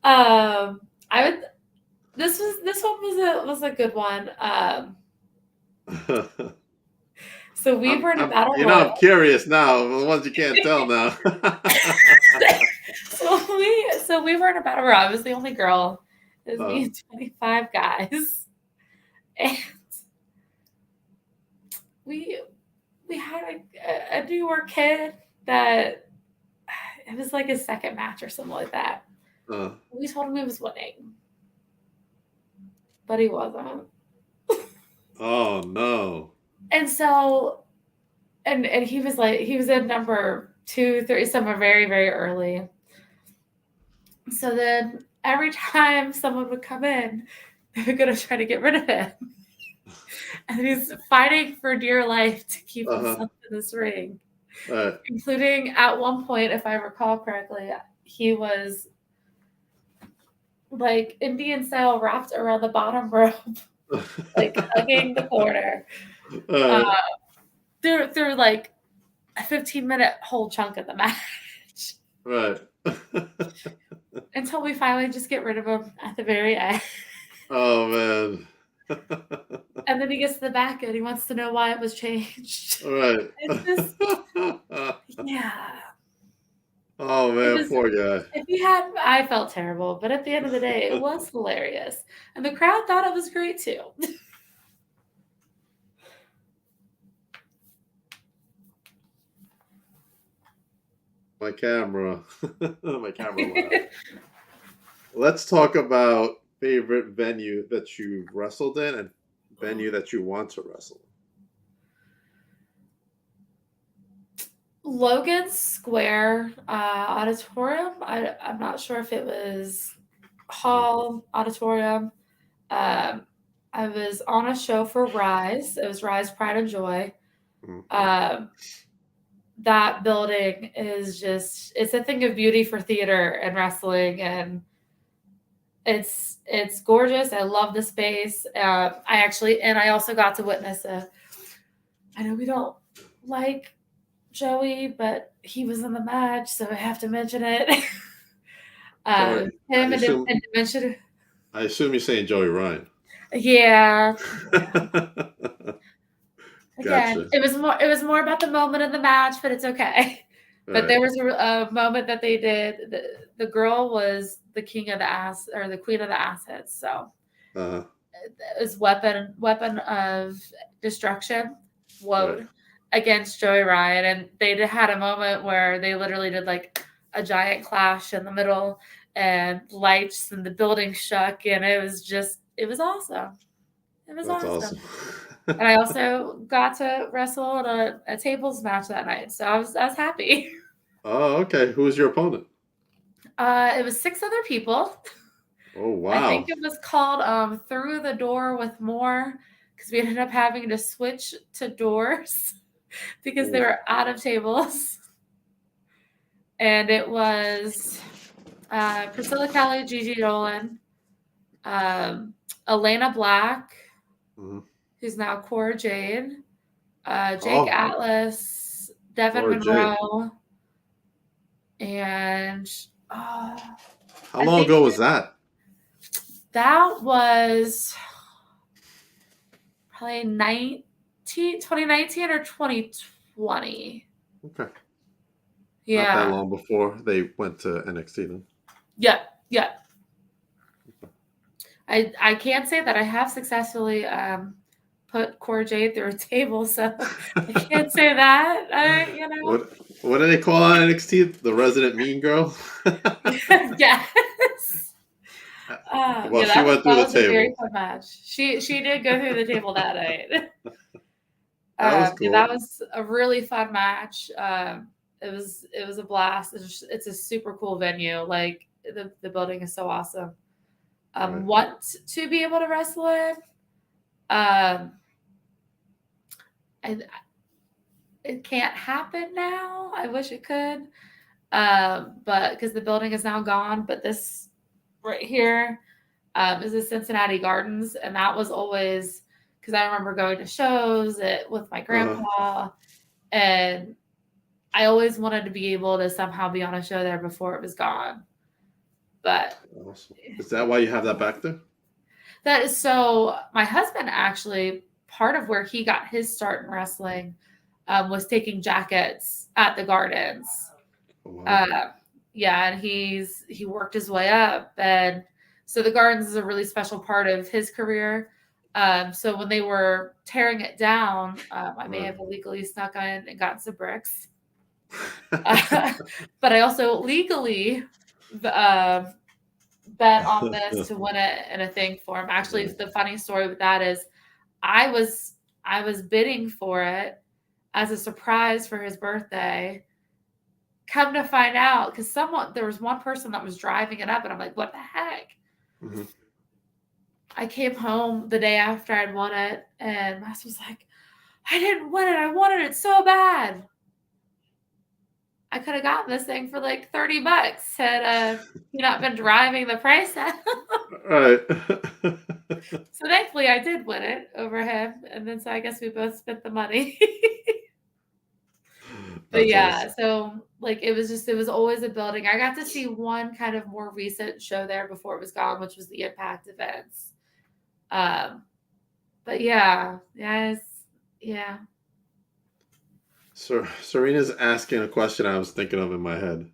Speaker 2: I would this one was a good one. So we were in a battle
Speaker 1: I'm
Speaker 2: royal.
Speaker 1: curious now. The ones you can't tell now.
Speaker 2: So we were in a battle royal. I was the only girl. It was me
Speaker 1: uh,
Speaker 2: and 25 guys. And we we had a newer kid that it was like his second match or something like that.
Speaker 1: uh,
Speaker 2: We told him he was winning, but he wasn't.
Speaker 1: oh no.
Speaker 2: And so, and he was like, he was in number two, three, somewhere very, very early. So then every time someone would come in, they were going to try to get rid of him. And he's fighting for dear life to keep
Speaker 1: Uh-huh.
Speaker 2: himself in this ring,
Speaker 1: Right.
Speaker 2: including at one point, if I recall correctly, he was like Indian style wrapped around the bottom rope, like hugging the corner, uh,
Speaker 1: Right.
Speaker 2: through like a 15-minute whole chunk of the match
Speaker 1: Right.
Speaker 2: until we finally just get rid of him at the very end.
Speaker 1: Oh man.
Speaker 2: And then he gets to the back and he wants to know why it was changed.
Speaker 1: Right.
Speaker 2: It's just, yeah.
Speaker 1: Oh
Speaker 2: It
Speaker 1: man,
Speaker 2: was,
Speaker 1: poor guy.
Speaker 2: if you had, I felt terrible, but at the end of the day, it was hilarious. And the crowd thought it was great too.
Speaker 1: My camera. My camera went out. Let's talk about favorite venue that you've wrestled in and venue that you want to wrestle.
Speaker 2: Logan Square Auditorium. I'm not sure if it was
Speaker 1: Mhm,
Speaker 2: Hall Auditorium. Um, I was on a show for Rise. It was Rise Pride and Joy.
Speaker 1: mhm,
Speaker 2: Um, that building is just, it's a thing of beauty for theater and wrestling, and it's gorgeous. I love the space. I also got to witness a, I know we don't like Joey, but he was in the match, so I have to mention it.
Speaker 1: Sorry, I
Speaker 2: Him
Speaker 1: assume
Speaker 2: and Dimension.
Speaker 1: I assume you're saying Joey Ryan.
Speaker 2: Yeah, yeah. Again,
Speaker 1: Gotcha.
Speaker 2: it was more about the moment in the match, but it's okay. But
Speaker 1: Right.
Speaker 2: there was a moment that they did. The girl was the king of the ass or the queen of the assets. So
Speaker 1: Uh-huh.
Speaker 2: it was weapon of destruction,
Speaker 1: Right.
Speaker 2: woad against Joey Ryan, and they had a moment where they literally did like a giant clash in the middle, and lights and the building shook, and it was awesome. It was
Speaker 1: That's awesome.
Speaker 2: awesome. And I also got to wrestle at a tables match that night, so I was happy.
Speaker 1: Oh, okay. Who was your opponent?
Speaker 2: It was 6 other people.
Speaker 1: Oh,
Speaker 2: I think
Speaker 1: wow.
Speaker 2: it was called, Through the Door with More, because we ended up having to switch to doors because they
Speaker 1: Ooh,
Speaker 2: were out of tables. And it was, Priscilla Kelly, Gigi Dolan, um, Elena Black,
Speaker 1: mhm.
Speaker 2: who's now Cora Jade, Jake
Speaker 1: Oh,
Speaker 2: Atlas, Devin
Speaker 1: Cora Jade.
Speaker 2: Monroe. and
Speaker 1: How
Speaker 2: I
Speaker 1: long
Speaker 2: think
Speaker 1: ago was that?
Speaker 2: that was probably 2019 or 2020.
Speaker 1: Okay, not that
Speaker 2: Yeah.
Speaker 1: long before they went to NXT then.
Speaker 2: Yep. Yep. I can't say that I have successfully put Cora Jade through a table, so I can't say that.
Speaker 1: What do they call on NXT? The resident mean girl.
Speaker 2: Yes.
Speaker 1: Well,
Speaker 2: Yeah,
Speaker 1: she went through
Speaker 2: that
Speaker 1: the
Speaker 2: was a very
Speaker 1: table.
Speaker 2: fun match. She did go through the table that night.
Speaker 1: That was
Speaker 2: Yeah, that
Speaker 1: cool.
Speaker 2: was a really fun match. It was a blast. It's a super cool venue. Like the building is so awesome.
Speaker 1: Right.
Speaker 2: Want to be able to wrestle in. Um, and it can't happen now. I wish it could. But because the building is now gone, but this right here is the Cincinnati Gardens, and that was always because I remember going to shows with my
Speaker 1: Uh-huh.
Speaker 2: grandpa, and I always wanted to be able to somehow be on a show there before it was gone. But
Speaker 1: Awesome. Is that why you have that back there?
Speaker 2: that is so. My husband actually, part of where he got his start in wrestling was taking jackets at the Gardens.
Speaker 1: Oh, wow.
Speaker 2: Uh, yeah, and he worked his way up, and so the Gardens is a really special part of his career. So when they were tearing it down, I may
Speaker 1: Right.
Speaker 2: have illegally snuck in and gotten some bricks, but I also legally uh, bet on this to win it in a thing for him. Actually,
Speaker 1: Right.
Speaker 2: the funny story with that is I was I was bidding for it as a surprise for his birthday. Come to find out, because there was one person that was driving it up, and I'm like, what the heck?
Speaker 1: Mhm.
Speaker 2: I came home the day after I'd won it, and my husband was like, I didn't win it. I wanted it so bad. I could have gotten this thing for like $30 had you not been driving the price up.
Speaker 1: Right.
Speaker 2: So thankfully I did win it over him. And then so I guess we both spent the money. But
Speaker 1: That's
Speaker 2: yeah,
Speaker 1: awesome.
Speaker 2: so like it was always a building. I got to see one kind of more recent show there before it was gone, which was the Impact events. Um, but yeah, yes, yeah.
Speaker 1: Serena's asking a question I was thinking of in my head.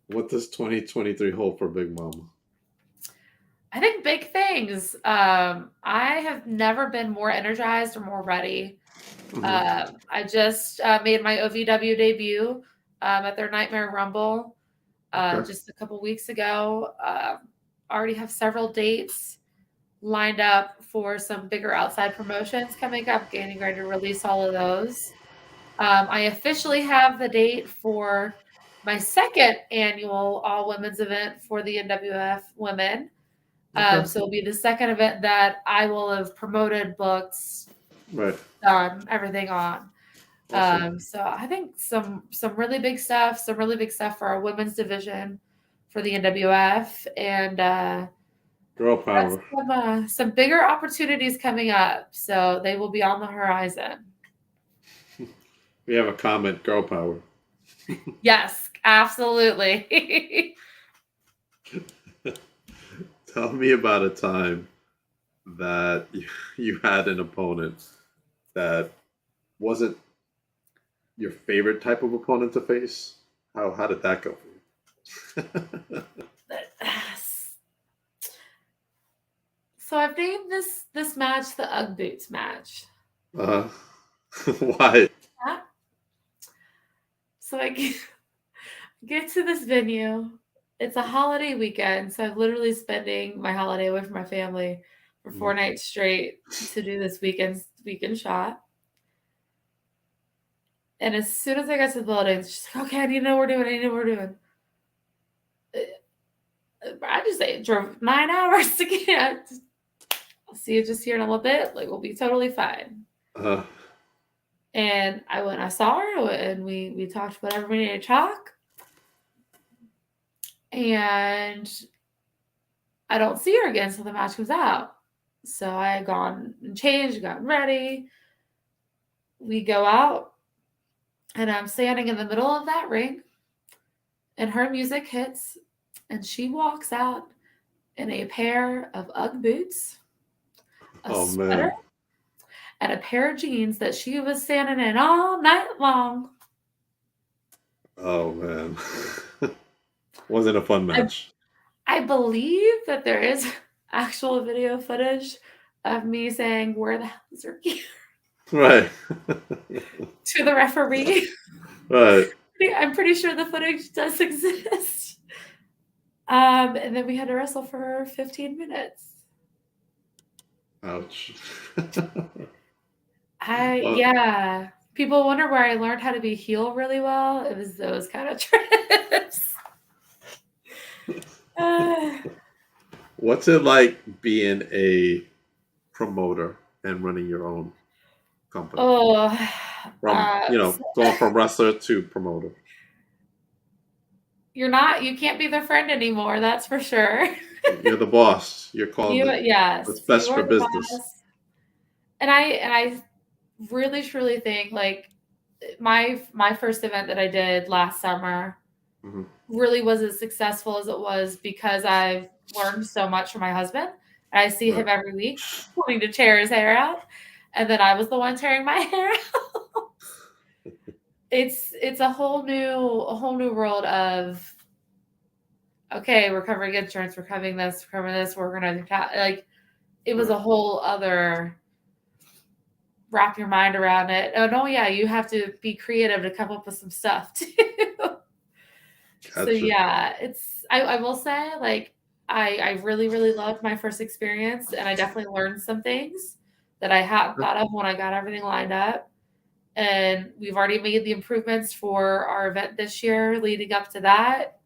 Speaker 1: What does 2023 hold for Big Mama?
Speaker 2: I think big things. I have never been more energized or more ready.
Speaker 1: Hmm.
Speaker 2: I just made my OVW debut at their Nightmare Rumble
Speaker 1: Okay.
Speaker 2: just a couple weeks ago. Already have several dates lined up for some bigger outside promotions coming up, getting ready to release all of those. I officially have the date for my second annual all women's event for the NWF women.
Speaker 1: Okay.
Speaker 2: So it'll be the second event that I will have promoted, booked,
Speaker 1: Right.
Speaker 2: done everything on.
Speaker 1: Awesome.
Speaker 2: So I think some really big stuff for our women's division for the NWF, and
Speaker 1: Girl
Speaker 2: that's
Speaker 1: power.
Speaker 2: some bigger opportunities coming up. So they will be on the horizon.
Speaker 1: We have a comment. Girl power.
Speaker 2: Yes, absolutely.
Speaker 1: Tell me about a time that you had an opponent that wasn't your favorite type of opponent to face. How did that go for you?
Speaker 2: So I've named this match the Ugg Boots match.
Speaker 1: uh, why?
Speaker 2: Yeah. So I get to this venue. It's a holiday weekend, so I'm literally spending my holiday away from my family for
Speaker 1: Mm.
Speaker 2: 4 nights straight to do this weekend shot. And as soon as I got to the building, she's like, "Okay, I need to know what we're doing. I need to know what we're doing." I just say it drove 9 hours to get. I'll see you just here in a little bit. Like we'll be totally fine.
Speaker 1: Uh,
Speaker 2: And I went, I saw her, and we talked whatever we needed to talk. And I don't see her again until the match comes out. So I had gone and changed, gotten ready. We go out, and I'm standing in the middle of that ring, and her music hits, and she walks out in a pair of Ugg boots, a
Speaker 1: Oh
Speaker 2: sweater,
Speaker 1: man.
Speaker 2: and a pair of jeans that she was standing in all night long.
Speaker 1: Oh man. Wasn't a fun
Speaker 2: I,
Speaker 1: match.
Speaker 2: I believe that there is actual video footage of me saying, "Where the hell is your gear?"
Speaker 1: Right.
Speaker 2: to the referee.
Speaker 1: Right.
Speaker 2: I'm pretty sure the footage does exist. And then we had to wrestle for 15 minutes.
Speaker 1: Ouch. Well,
Speaker 2: Yeah. People wonder where I learned how to be heel really well. It was those kind of trips. Uh,
Speaker 1: what's it like being a promoter and running your own company?
Speaker 2: oh,
Speaker 1: From,
Speaker 2: so
Speaker 1: going from wrestler to promoter.
Speaker 2: you can't be their friend anymore. That's for sure.
Speaker 1: You're the boss. You're calling what's
Speaker 2: Yes, you
Speaker 1: best for
Speaker 2: are the
Speaker 1: business.
Speaker 2: boss. And I really truly think like my first event that I did last summer
Speaker 1: Hmm.
Speaker 2: really was as successful as it was because I've learned so much from my husband. I see
Speaker 1: Right.
Speaker 2: him every week wanting to tear his hair out, and then I was the one tearing my hair out. It's a whole new world of okay, we're covering insurance, we're covering this, we're gonna do like it was
Speaker 1: Right.
Speaker 2: a whole other wrap your mind around it. Oh no, yeah, you have to be creative to come up with some stuff too. So
Speaker 1: Gotcha.
Speaker 2: yeah, I will say like I really, really loved my first experience and I definitely learned some things that I hadn't thought of when I got everything lined up. And we've already made the improvements for our event this year leading up to that.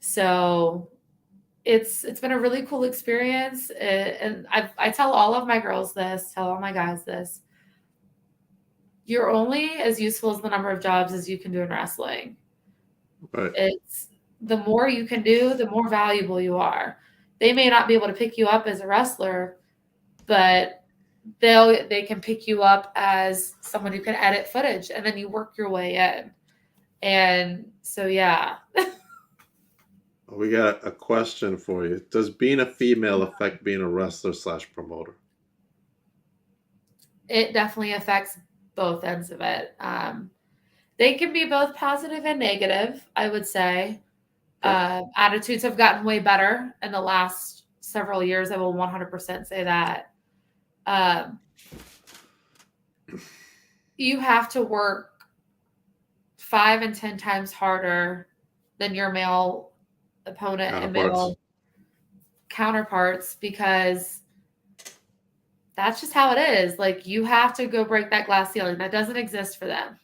Speaker 2: So it's been a really cool experience. And I tell all of my girls this, tell all my guys this. You're only as useful as the number of jobs as you can do in wrestling.
Speaker 1: Right.
Speaker 2: It's the more you can do, the more valuable you are. They may not be able to pick you up as a wrestler, but they can pick you up as someone who can edit footage and then you work your way in. And so yeah,
Speaker 1: We got a question for you. Does being a female affect being a wrestler slash promoter?
Speaker 2: it definitely affects both ends of it. They can be both positive and negative, I would say.
Speaker 1: Okay.
Speaker 2: Attitudes have gotten way better in the last several years. I will 100% say that. Um, you have to work 5 and 10 times harder than your male opponent and
Speaker 1: Counterparts.
Speaker 2: male counterparts because that's just how it is. Like you have to go break that glass ceiling. That doesn't exist for them.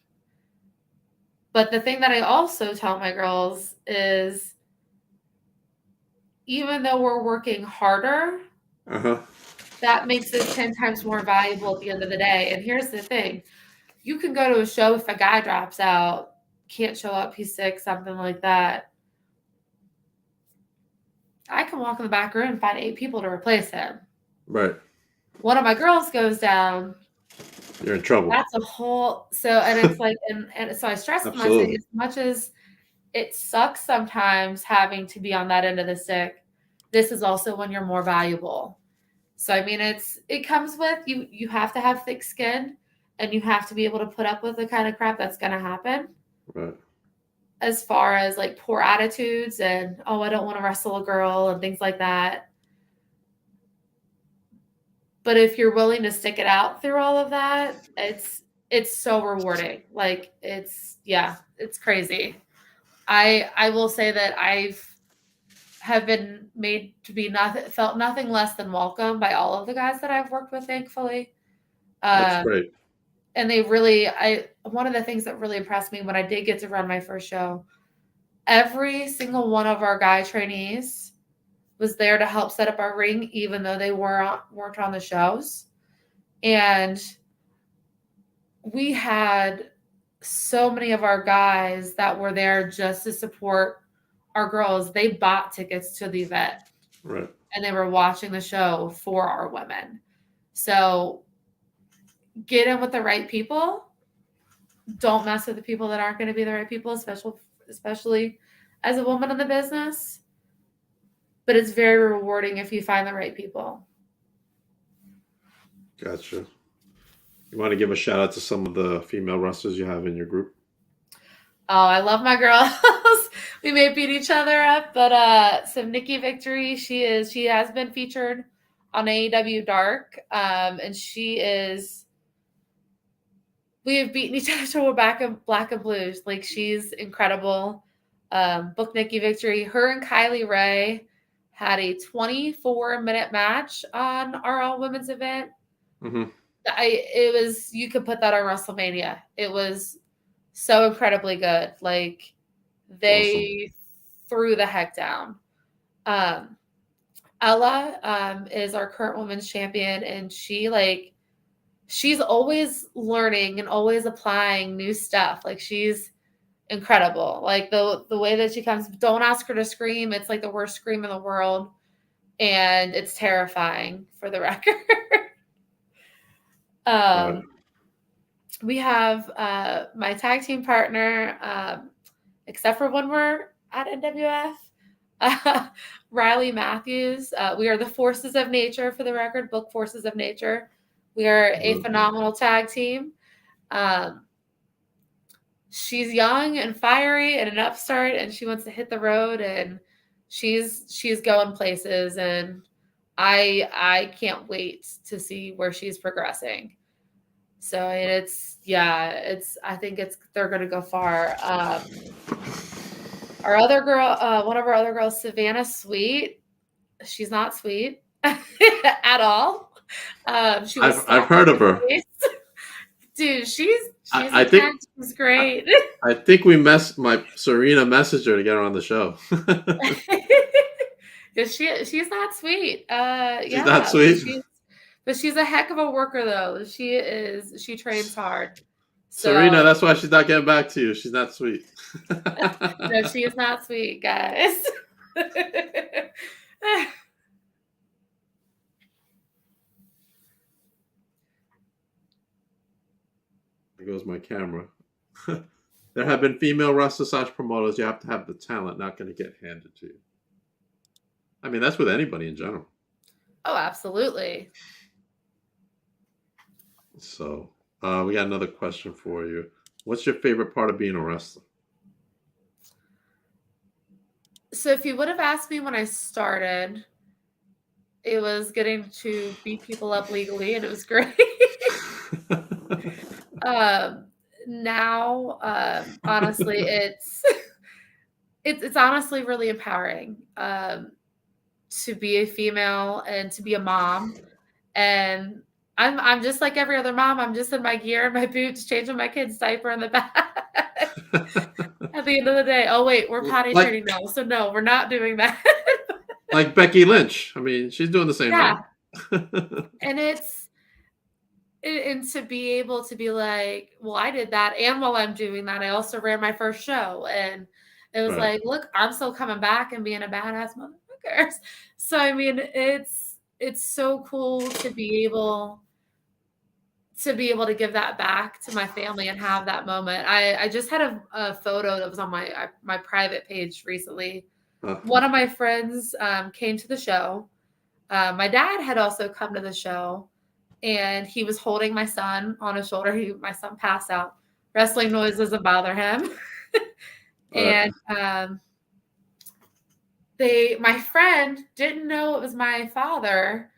Speaker 2: But the thing that I also tell my girls is even though we're working harder,
Speaker 1: Uh-huh.
Speaker 2: that makes it 10 times more valuable at the end of the day. And here's the thing. You can go to a show if a guy drops out, can't show up, he's sick, something like that. I can walk in the back room and find 8 people to replace him.
Speaker 1: Right.
Speaker 2: One of my girls goes down,
Speaker 1: You're in trouble.
Speaker 2: that's a whole and it's like and so I stress them, I say,
Speaker 1: Absolutely.
Speaker 2: as much as it sucks sometimes having to be on that end of the stick, this is also when you're more valuable. So I mean it comes with you have to have thick skin and you have to be able to put up with the kind of crap that's gonna happen.
Speaker 1: Right.
Speaker 2: As far as like poor attitudes and oh, I don't want to wrestle a girl and things like that. But if you're willing to stick it out through all of that, it's so rewarding. Like it's crazy. I will say that have been made to be felt nothing less than welcome by all of the guys that I've worked with, thankfully.
Speaker 1: That's
Speaker 2: Um,
Speaker 1: great.
Speaker 2: and they really one of the things that really impressed me when I did get to run my first show, every single one of our guy trainees was there to help set up our ring, even though they weren't on the shows. And we had so many of our guys that were there just to support our girls. They bought tickets to the event
Speaker 1: Right.
Speaker 2: and they were watching the show for our women. So get in with the right people. Don't mess with the people that aren't going to be the right people, especially as a woman in the business, but it's very rewarding if you find the right people.
Speaker 1: Gotcha. You want to give a shout out to some of the female wrestlers you have in your group?
Speaker 2: Oh, I love my girls. We may beat each other up, but so Nikki Victory, she has been featured on AEW Dark, and we have beaten each other to black and blues. Like, she's incredible. Book Nikki Victory. Her and Kylie Ray had a 24-minute match on our all women's event.
Speaker 1: Mm-hmm.
Speaker 2: You could put that on WrestleMania. It was so incredibly good. Like, they threw the heck down. Ella is our current women's champion, and she's always learning and always applying new stuff. Like, she's incredible. Like, the way that she comes, don't ask her to scream. It's like the worst scream in the world, and it's terrifying, for the record.
Speaker 1: Right.
Speaker 2: We have my tag team partner, except for when we're at NWF, Riley Matthews. We are the Forces of Nature, for the record, book Forces of Nature. We are a phenomenal tag team. She's young and fiery and an upstart, and she wants to hit the road, and she's going places, and I can't wait to see where she's progressing. So I think they're going to go far. Our other girl, one of our other girls, Savannah Sweet. She's not sweet at all.
Speaker 1: I've heard of her.
Speaker 2: Dude, she's great.
Speaker 1: I think my Serena messaged her to get her on the show.
Speaker 2: She's not sweet.
Speaker 1: She's not sweet.
Speaker 2: But she's a heck of a worker, though. She trains hard. So,
Speaker 1: Serena, that's why she's not getting back to you. She's not sweet.
Speaker 2: No, she is not sweet, guys. There
Speaker 1: goes my camera. There have been female wrestlers / promoters. You have to have the talent, not going to get handed to you. I mean, that's with anybody in general.
Speaker 2: Oh, absolutely.
Speaker 1: So, we got another question for you. What's your favorite part of being a wrestler?
Speaker 2: So, if you would have asked me when I started, it was getting to beat people up legally, and it was great. Now, honestly, it's honestly really empowering to be a female and to be a mom. And I'm just like every other mom. I'm just in my gear and my boots, changing my kid's diaper in the back. At the end of the day, oh wait, we're potty training now, so no, we're not doing that.
Speaker 1: Like Becky Lynch. I mean, she's doing the same thing.
Speaker 2: And to be able to be like, well, I did that, and while I'm doing that, I also ran my first show, and it was like, look, I'm still coming back and being a badass motherfucker. So I mean, it's so cool to be able to give that back to my family and have that moment. I just had a photo that was on my private page recently. One of my friends came to the show. My dad had also come to the show. And he was holding my son on his shoulder. My son passed out. Wrestling noise doesn't bother him. And my friend didn't know it was my father.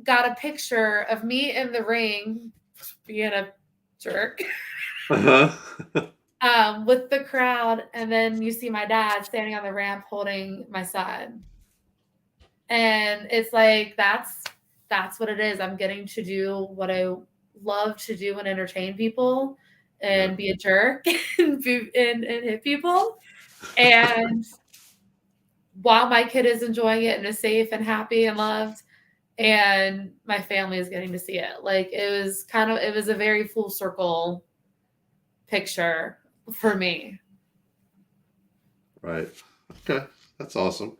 Speaker 2: Got a picture of me in the ring being a jerk with the crowd, and then you see my dad standing on the ramp holding my son. And it's like that's what it is. I'm getting to do what I love to do and entertain people and be a jerk and hit people. And while my kid is enjoying it and is safe and happy and loved, and my family is getting to see it. Like, it was a very full circle picture for me.
Speaker 1: Right. Okay. That's awesome.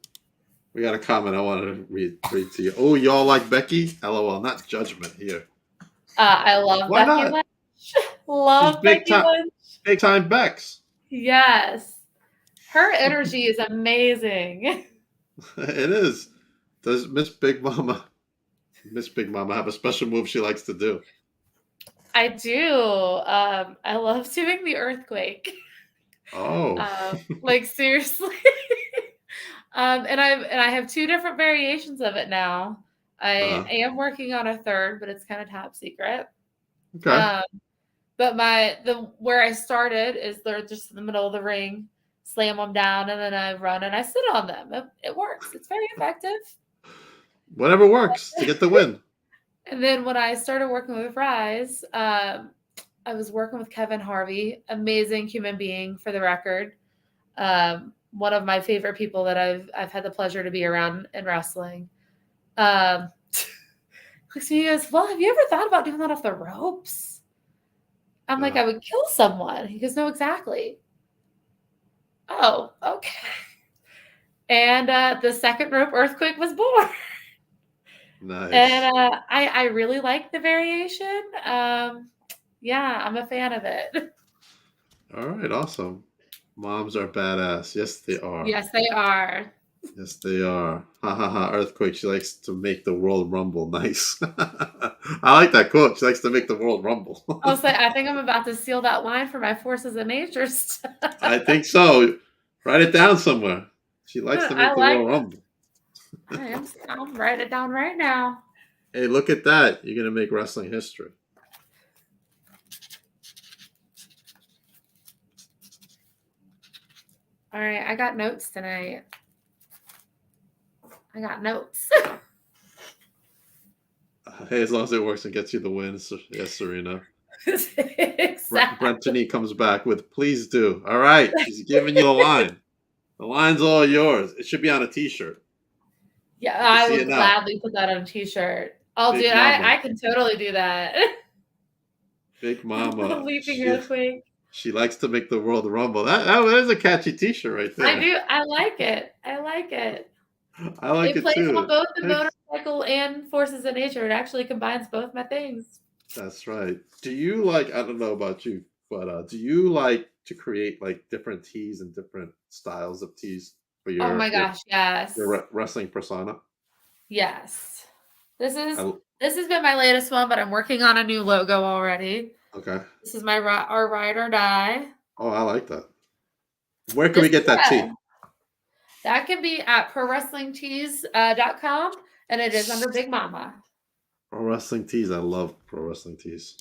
Speaker 1: We got a comment I wanted to read to you. Oh, y'all like Becky? LOL. Not judgment here.
Speaker 2: I love Becky Lynch. Love Becky Lynch.
Speaker 1: Big time Becks.
Speaker 2: Yes. Her energy is amazing.
Speaker 1: It is. Does Miss Big Mama have a special move she likes to do?
Speaker 2: I do. I love doing the earthquake.
Speaker 1: Oh.
Speaker 2: Like seriously. And I have two different variations of it now. I
Speaker 1: Uh,
Speaker 2: am working on a third, but it's kind of top secret.
Speaker 1: okay.
Speaker 2: Um, but the where I started is they're just in the middle of the ring, slam them down, and then I run and I sit on them. It works. It's very effective.
Speaker 1: Whatever works to get the win.
Speaker 2: And then when I started working with Rise, I was working with Kevin Harvey, amazing human being for the record. One of my favorite people that I've had the pleasure to be around in wrestling. Um, looks at me and goes, "Well, have you ever thought about doing that off the ropes?" I'm like,
Speaker 1: Uh,
Speaker 2: "I would kill someone." He goes, "No, exactly." Oh, okay. And the second rope earthquake was born. And
Speaker 1: nice.
Speaker 2: I really like the variation. Yeah, I'm a fan of it.
Speaker 1: All right. Awesome. Moms are badass. Yes, they are.
Speaker 2: Yes, they are.
Speaker 1: Yes, they are. Ha ha ha. Earthquake. She likes to make the world rumble. Nice. I like that quote. She likes to make the world rumble.
Speaker 2: I'll say I think I'm about to steal that line for my forces of nature stuff.
Speaker 1: I think so. Write it down somewhere. She likes to
Speaker 2: I
Speaker 1: make the
Speaker 2: like
Speaker 1: world rumble.
Speaker 2: I'll write it down right now.
Speaker 1: Hey, look at that. You're going to make wrestling history.
Speaker 2: All right, I got notes tonight. I got notes.
Speaker 1: Hey, as long as it works and gets you the win. Yes, Serena.
Speaker 2: Exactly.
Speaker 1: Brentony comes back with please do. All right. She's giving you a line. The line's all yours. It should be on a t-shirt.
Speaker 2: Yeah,
Speaker 1: I can
Speaker 2: I
Speaker 1: see
Speaker 2: would
Speaker 1: it now.
Speaker 2: gladly put that on a t-shirt. Oh, dude,
Speaker 1: Big Mama.
Speaker 2: I can totally do that.
Speaker 1: Big Mama.
Speaker 2: Leaping earthquake.
Speaker 1: She likes to make the world rumble. That is a catchy t-shirt right
Speaker 2: I
Speaker 1: there.
Speaker 2: do. I like it. I like it.
Speaker 1: I like
Speaker 2: It
Speaker 1: it
Speaker 2: plays on
Speaker 1: too.
Speaker 2: both the
Speaker 1: Thanks.
Speaker 2: motorcycle and forces of nature. It actually combines both my things.
Speaker 1: That's right. Do you like, I don't know about you, but do you like to create like different tees and different styles of tees for
Speaker 2: Oh my
Speaker 1: your
Speaker 2: gosh, yes.
Speaker 1: wrestling persona?
Speaker 2: Yes. This is
Speaker 1: I,
Speaker 2: this has been my latest one, but I'm working on a new logo already.
Speaker 1: okay.
Speaker 2: This is my our ride or die.
Speaker 1: Oh, I like that. Where can
Speaker 2: This
Speaker 1: we get
Speaker 2: is
Speaker 1: that tee?
Speaker 2: that can be at prowrestlingtees.com and it is under Big Mama.
Speaker 1: Pro wrestling tees. I love pro wrestling tees.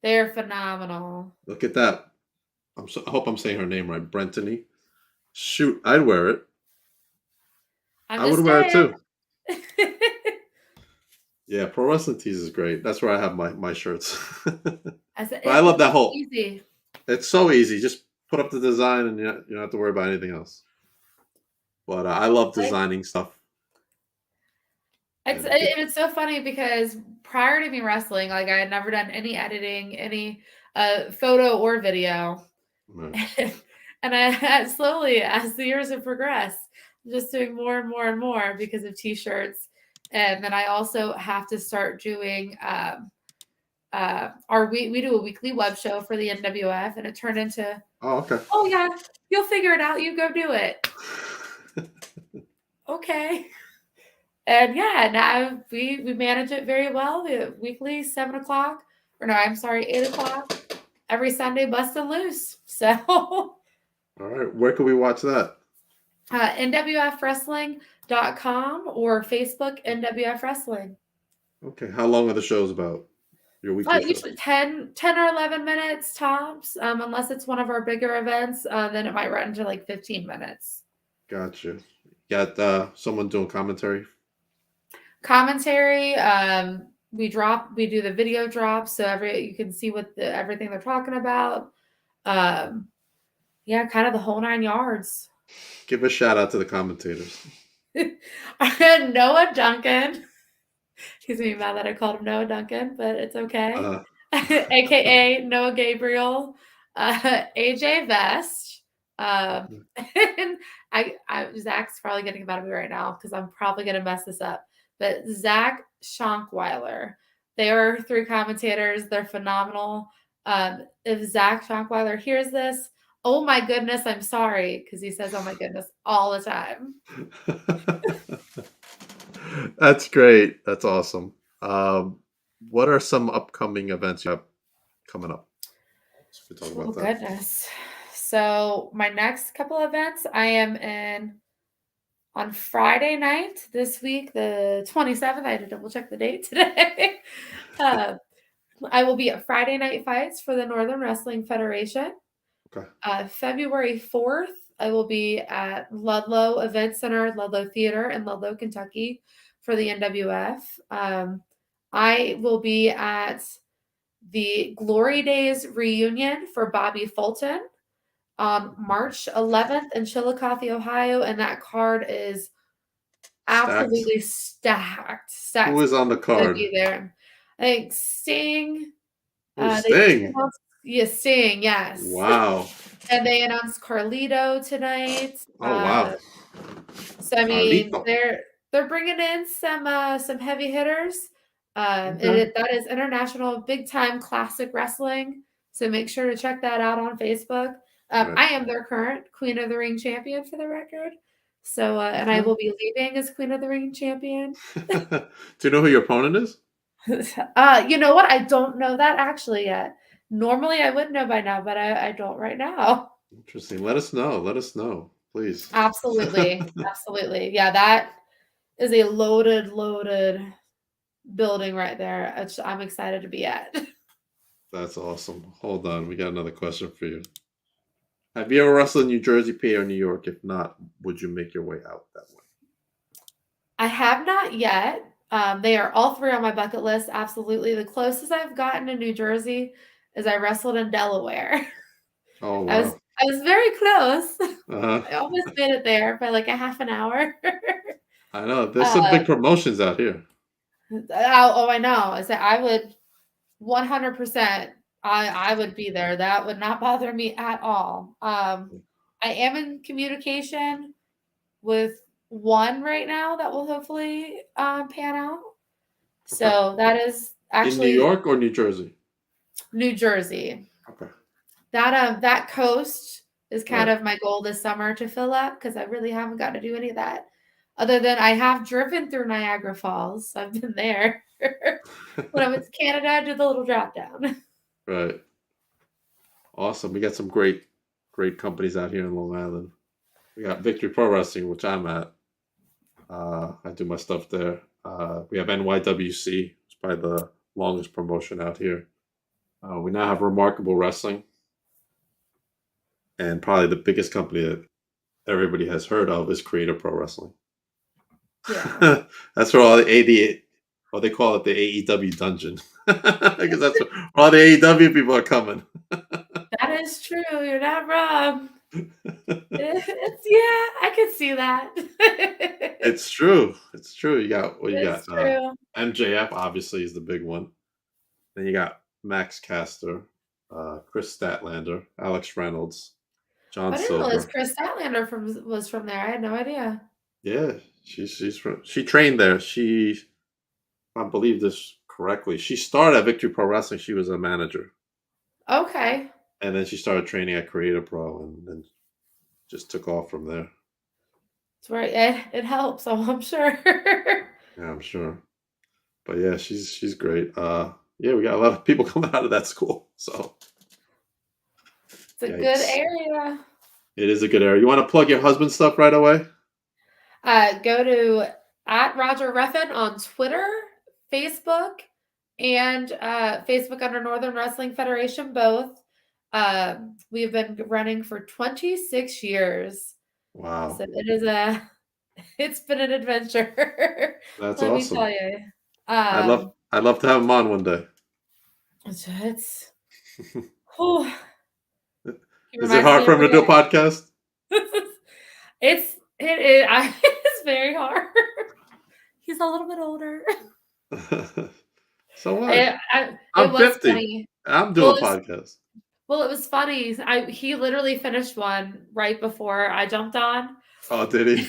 Speaker 2: They're phenomenal.
Speaker 1: Look at that. I hope I'm saying her name right. Brentony. Shoot, I'd wear it.
Speaker 2: I'm
Speaker 1: I would
Speaker 2: just
Speaker 1: wear it
Speaker 2: saying.
Speaker 1: too. Yeah, pro wrestling tees is great. That's where I have my shirts.
Speaker 2: I said
Speaker 1: But I love that
Speaker 2: it's
Speaker 1: whole.
Speaker 2: easy.
Speaker 1: It's so easy. Just put up the design, and you don't have to worry about anything else. But I love
Speaker 2: Like
Speaker 1: designing stuff.
Speaker 2: it's
Speaker 1: And get,
Speaker 2: it's so funny because prior to me wrestling, like I had never done any editing, any photo or video.
Speaker 1: uh,
Speaker 2: And I had slowly, as the years have progressed, just doing more and more and more because of t-shirts. And then I also have to start doing we do a weekly web show for the NWF, and it turned into,
Speaker 1: oh, okay.
Speaker 2: oh yeah, you'll figure it out. You go do it. Okay. And yeah, now we manage it very well. The weekly 7 o'clock, or no, I'm sorry, 8 o'clock every Sunday, busting loose. So
Speaker 1: All right. Where can we watch that?
Speaker 2: nwfwrestling.com or Facebook NWF Wrestling.
Speaker 1: Okay. How long are the shows about? Your weekly
Speaker 2: Usually
Speaker 1: shows?
Speaker 2: 10 or 11 minutes tops, unless it's one of our bigger events, then it might run into like 15 minutes.
Speaker 1: Gotcha. Got someone doing commentary?
Speaker 2: Commentary, we do the video drop, so you can see what everything they're talking about. Yeah, kind of the whole 9 yards.
Speaker 1: Give a shout out to the commentators.
Speaker 2: Noah Duncan. He's gonna be mad that I called him Noah Duncan, but it's okay.
Speaker 1: Uh,
Speaker 2: AKA Noah Gabriel, AJ Vest. And Zach's probably getting mad at me right now because I'm probably gonna mess this up. But Zach Schonkweiler. They are 3 commentators. They're phenomenal. If Zach Schonkweiler hears this, Oh my goodness, I'm sorry, because he says, "Oh my goodness," all the time.
Speaker 1: That's great. That's awesome. Um, what are some upcoming events you have coming up? So we talk
Speaker 2: Oh
Speaker 1: about that.
Speaker 2: goodness. So my next couple events, I am in on Friday night this week, the 27th. I had to double check the date today. uh, I will be at Friday Night Fights for the Northern Wrestling Federation.
Speaker 1: Okay.
Speaker 2: February 4th, I will be at Ludlow Event Center, Ludlow Theater in Ludlow, Kentucky for the NWF. I will be at the Glory Days reunion for Bobby Fulton on March 11th in Chillicothe, Ohio, and that card is
Speaker 1: Stacked.
Speaker 2: absolutely stacked.
Speaker 1: Who
Speaker 2: Stacked
Speaker 1: is on the
Speaker 2: to
Speaker 1: card?
Speaker 2: be there. I think Sting,
Speaker 1: Oh,
Speaker 2: they just
Speaker 1: Sting.
Speaker 2: announced, yeah, Sting, yes.
Speaker 1: Wow.
Speaker 2: And they announced Carlito tonight.
Speaker 1: Oh, wow.
Speaker 2: So I mean,
Speaker 1: Carlito.
Speaker 2: they're bringing in some heavy hitters.
Speaker 1: Okay.
Speaker 2: That is international big time classic wrestling. So make sure to check that out on Facebook.
Speaker 1: Right.
Speaker 2: I am their current Queen of the Ring champion for the record. So and I
Speaker 1: Okay.
Speaker 2: will be leaving as Queen of the Ring champion.
Speaker 1: Do you know who your opponent is?
Speaker 2: You know what? I don't know that actually yet. Normally I would know by now, but I don't right now.
Speaker 1: Interesting. Let us know. Let us know, please.
Speaker 2: Absolutely. Absolutely. Yeah, that is a loaded building right there. I'm excited to be at.
Speaker 1: That's awesome. Hold on. We got another question for you. Have you ever wrestled in New Jersey, PA, or New York? If not, would you make your way out that way?
Speaker 2: I have not yet. They are all three on my bucket list. Absolutely. The closest I've gotten to New Jersey is I wrestled in Delaware.
Speaker 1: Oh,
Speaker 2: I was
Speaker 1: wow.
Speaker 2: I was very close.
Speaker 1: Uh-huh.
Speaker 2: I almost made it there by like a half an hour.
Speaker 1: I know. There's some
Speaker 2: uh,
Speaker 1: big promotions out here.
Speaker 2: I know. I said I would 100%. I would be there. That would not bother me at all. I am in communication with one right now that will hopefully pan out.
Speaker 1: Okay.
Speaker 2: So that is
Speaker 1: In New
Speaker 2: actually
Speaker 1: York or New Jersey?
Speaker 2: New Jersey.
Speaker 1: Okay.
Speaker 2: That coast is kind
Speaker 1: Right.
Speaker 2: of my goal this summer to fill up because I really haven't got to do any of that. Other than I have driven through Niagara Falls. I've been there. When I went to Canada, I did the little drop down.
Speaker 1: Right. Awesome. We got some great companies out here in Long Island. We got Victory Pro Wrestling, which I'm at. I do my stuff there. We have NYWC, it's probably the longest promotion out here. We now have Remarkable Wrestling, and probably the biggest company that everybody has heard of is Creative Pro Wrestling.
Speaker 2: Yeah.
Speaker 1: That's where all the AD, what they call it, the AEW dungeon, because that's where all the AEW people are coming.
Speaker 2: That is true. You're not wrong. It's yeah, I could see that.
Speaker 1: It's true. It's true. You got what you got.
Speaker 2: It's true.
Speaker 1: MJF obviously is the big one. Then you got Max Caster, Chris Statlander, Alex Reynolds, John
Speaker 2: I didn't realize
Speaker 1: Silver.
Speaker 2: Chris Statlander was from there. I had no idea.
Speaker 1: Yeah, she trained there. If I believe this correctly, she started at Victory Pro Wrestling. She was a manager,
Speaker 2: Okay.
Speaker 1: and then she started training at Creative Pro, and then just took off from there.
Speaker 2: It's where it helps, I'm sure.
Speaker 1: Yeah, I'm sure. But yeah, she's great. Yeah, we got a lot of people coming out of that school. So
Speaker 2: It's a good
Speaker 1: yikes.
Speaker 2: area.
Speaker 1: It is a good area. You want to plug your husband's stuff right away?
Speaker 2: Go to at Roger Ruffin on Twitter, Facebook, and Facebook under Northern Wrestling Federation, both. We've been running for 26 years. So
Speaker 1: Wow,
Speaker 2: it's been an adventure.
Speaker 1: that's
Speaker 2: Let me tell
Speaker 1: awesome.
Speaker 2: you.
Speaker 1: I'd love to have him on one day.
Speaker 2: It's whew, he
Speaker 1: Is it
Speaker 2: reminds
Speaker 1: hard
Speaker 2: me
Speaker 1: for him
Speaker 2: every
Speaker 1: to do a
Speaker 2: day.
Speaker 1: podcast?
Speaker 2: It's very hard. He's a little bit older.
Speaker 1: So what?
Speaker 2: It
Speaker 1: I'm
Speaker 2: was
Speaker 1: 50.
Speaker 2: funny.
Speaker 1: I'm
Speaker 2: Well,
Speaker 1: doing
Speaker 2: it's
Speaker 1: podcasts.
Speaker 2: Well, it was funny. He literally finished one right before I jumped on.
Speaker 1: Oh, did he?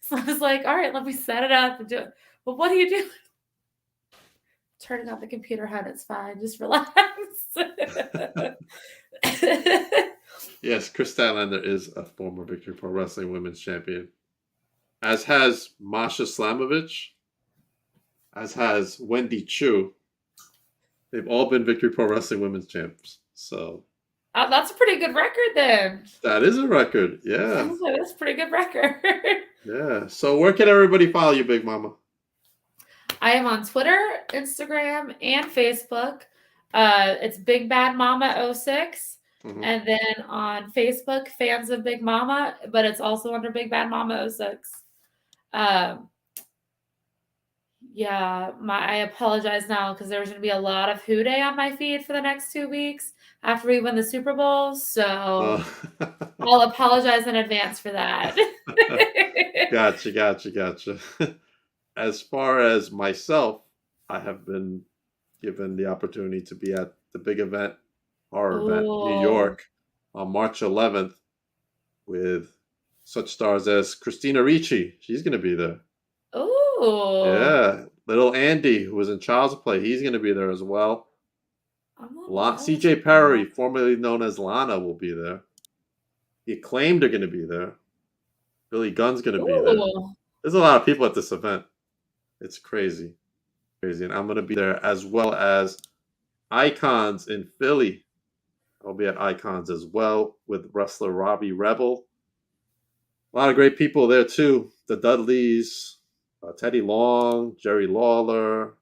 Speaker 2: So I was like, all right, let me set it up and do it. But what do you do? Turning off the computer, hun, it's fine. Just relax.
Speaker 1: Yeah, Yes, Chris Statlander is a former Victory Pro Wrestling Women's Champion, as has Masha Slamovich, as has Wendy Chu. They've all been Victory Pro Wrestling Women's Champs. So
Speaker 2: That's a pretty good record then.
Speaker 1: that is a record. Yeah.
Speaker 2: That's a pretty good record.
Speaker 1: Yeah. So where can everybody follow you, Big Mama?
Speaker 2: I am on Twitter, Instagram, and Facebook. It's Big Bad Mama 06. Mm-hmm. And then on Facebook, Fans of Big Mama, but it's also under Big Bad Mama 06. Yeah, I apologize now because there's going to be a lot of Who Day on my feed for the next 2 weeks after we win the Super Bowl. So I'll apologize in advance for that.
Speaker 1: Gotcha. As far as myself, I have been given the opportunity to be at the big event, horror event, New York, on March 11th with such stars as Christina Ricci. She's going to be there.
Speaker 2: Oh.
Speaker 1: Yeah. Little Andy, who was in Child's Play, he's going to be there as well. CJ Perry, formerly known as Lana, will be there. The Acclaimed are going to be there. Billy Gunn's going to be there. There's a lot of people at this event. It's crazy. And I'm going to be there, as well as Icons in Philly. I'll be at Icons as well with wrestler Robbie Rebel. A lot of great people there too. The Dudleys, Teddy Long, Jerry Lawler.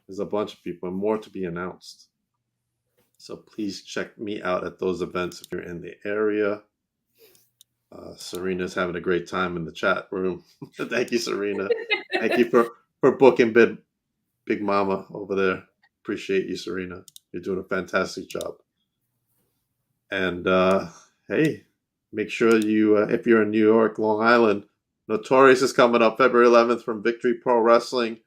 Speaker 1: There's a bunch of people and more to be announced. So please check me out at those events if you're in the area. Serena's having a great time in the chat room. Thank you, Serena. Thank you for booking Big Mama over there. Appreciate you, Serena. You're doing a fantastic job. And hey, make sure you, if you're in New York, Long Island, Notorious is coming up February 11th from Victory Pro Wrestling.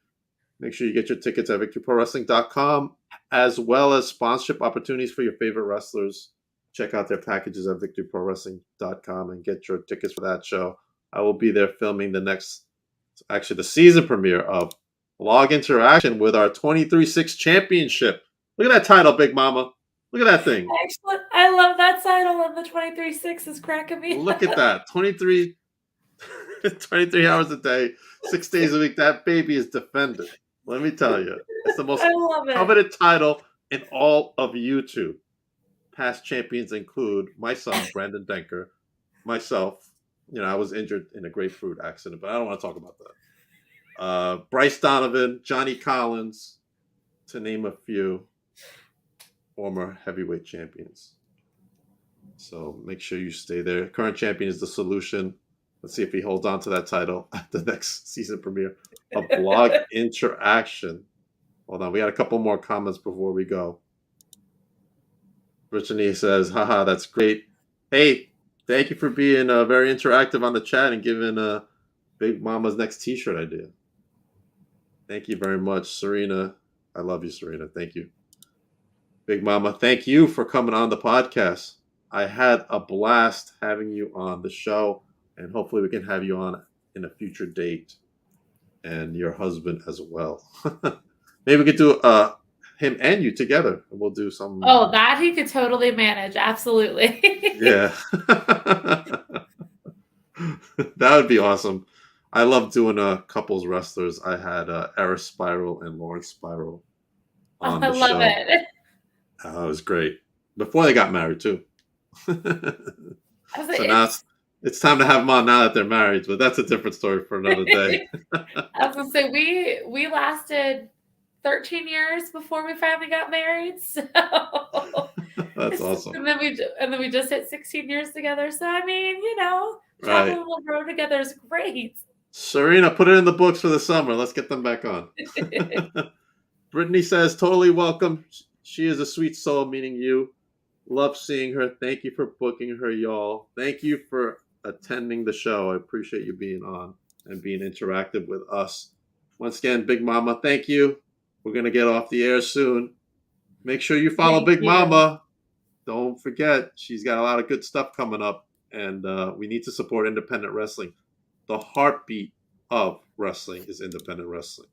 Speaker 1: Make sure you get your tickets at victoryprowrestling.com, as well as sponsorship opportunities for your favorite wrestlers. Check out their packages at victoryprowrestling.com and get your tickets for that show. I will be there filming the season premiere of Log Interaction with our 23-6 championship. Look at that title, Big Mama. Look at that thing.
Speaker 2: Actually, I love that title, and the 23-6 is cracking me.
Speaker 1: Look at that. 23 hours a day, 6 days a week. That baby is defended. Let me tell you. It's the most coveted title in all of YouTube. Past champions include my son, Brandon Denker, myself. I was injured in a grapefruit accident, but I don't want to talk about that. Bryce Donovan, Johnny Collins, to name a few former heavyweight champions. So make sure you stay there. Current champion is The Solution. Let's see if he holds on to that title at the next season premiere of Blog Interaction. Hold on, we got a couple more comments before we go. Brittany says, haha, that's great. Hey, thank you for being very interactive on the chat and giving Big Mama's next t-shirt idea. Thank you very much, Serena. I love you, Serena. Thank you. Big Mama, thank you for coming on the podcast. I had a blast having you on the show, and hopefully we can have you on in a future date, and your husband as well. Maybe we could do him and you together, and we'll do some.
Speaker 2: Oh, that he could totally manage. Absolutely.
Speaker 1: Yeah. That would be awesome. I love doing couples wrestlers. I had Eris Spiral and Lawrence Spiral on the show. I love it. It was great. Before they got married, too. So now it's time to have them on now that they're married, but that's a different story for another day.
Speaker 2: I was going to say, we lasted 13 years before we finally got married. So
Speaker 1: that's awesome.
Speaker 2: And then we just hit 16 years together. So I mean, traveling and grow together is great.
Speaker 1: Serena, put it in the books for the summer. Let's get them back on. Brittany says, totally welcome. She is a sweet soul, meaning you. Love seeing her. Thank you for booking her, y'all. Thank you for attending the show. I appreciate you being on and being interactive with us. Once again, Big Mama, thank you. We're going to get off the air soon. Make sure you follow Big Mama. Don't forget, she's got a lot of good stuff coming up, and we need to support independent wrestling. The heartbeat of wrestling is independent wrestling.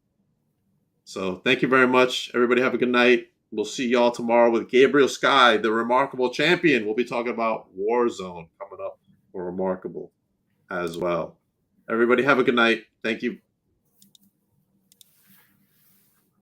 Speaker 1: So thank you very much. Everybody have a good night. We'll see y'all tomorrow with Gabriel Sky, the Remarkable Champion. We'll be talking about Warzone coming up for Remarkable as well. Everybody have a good night. Thank you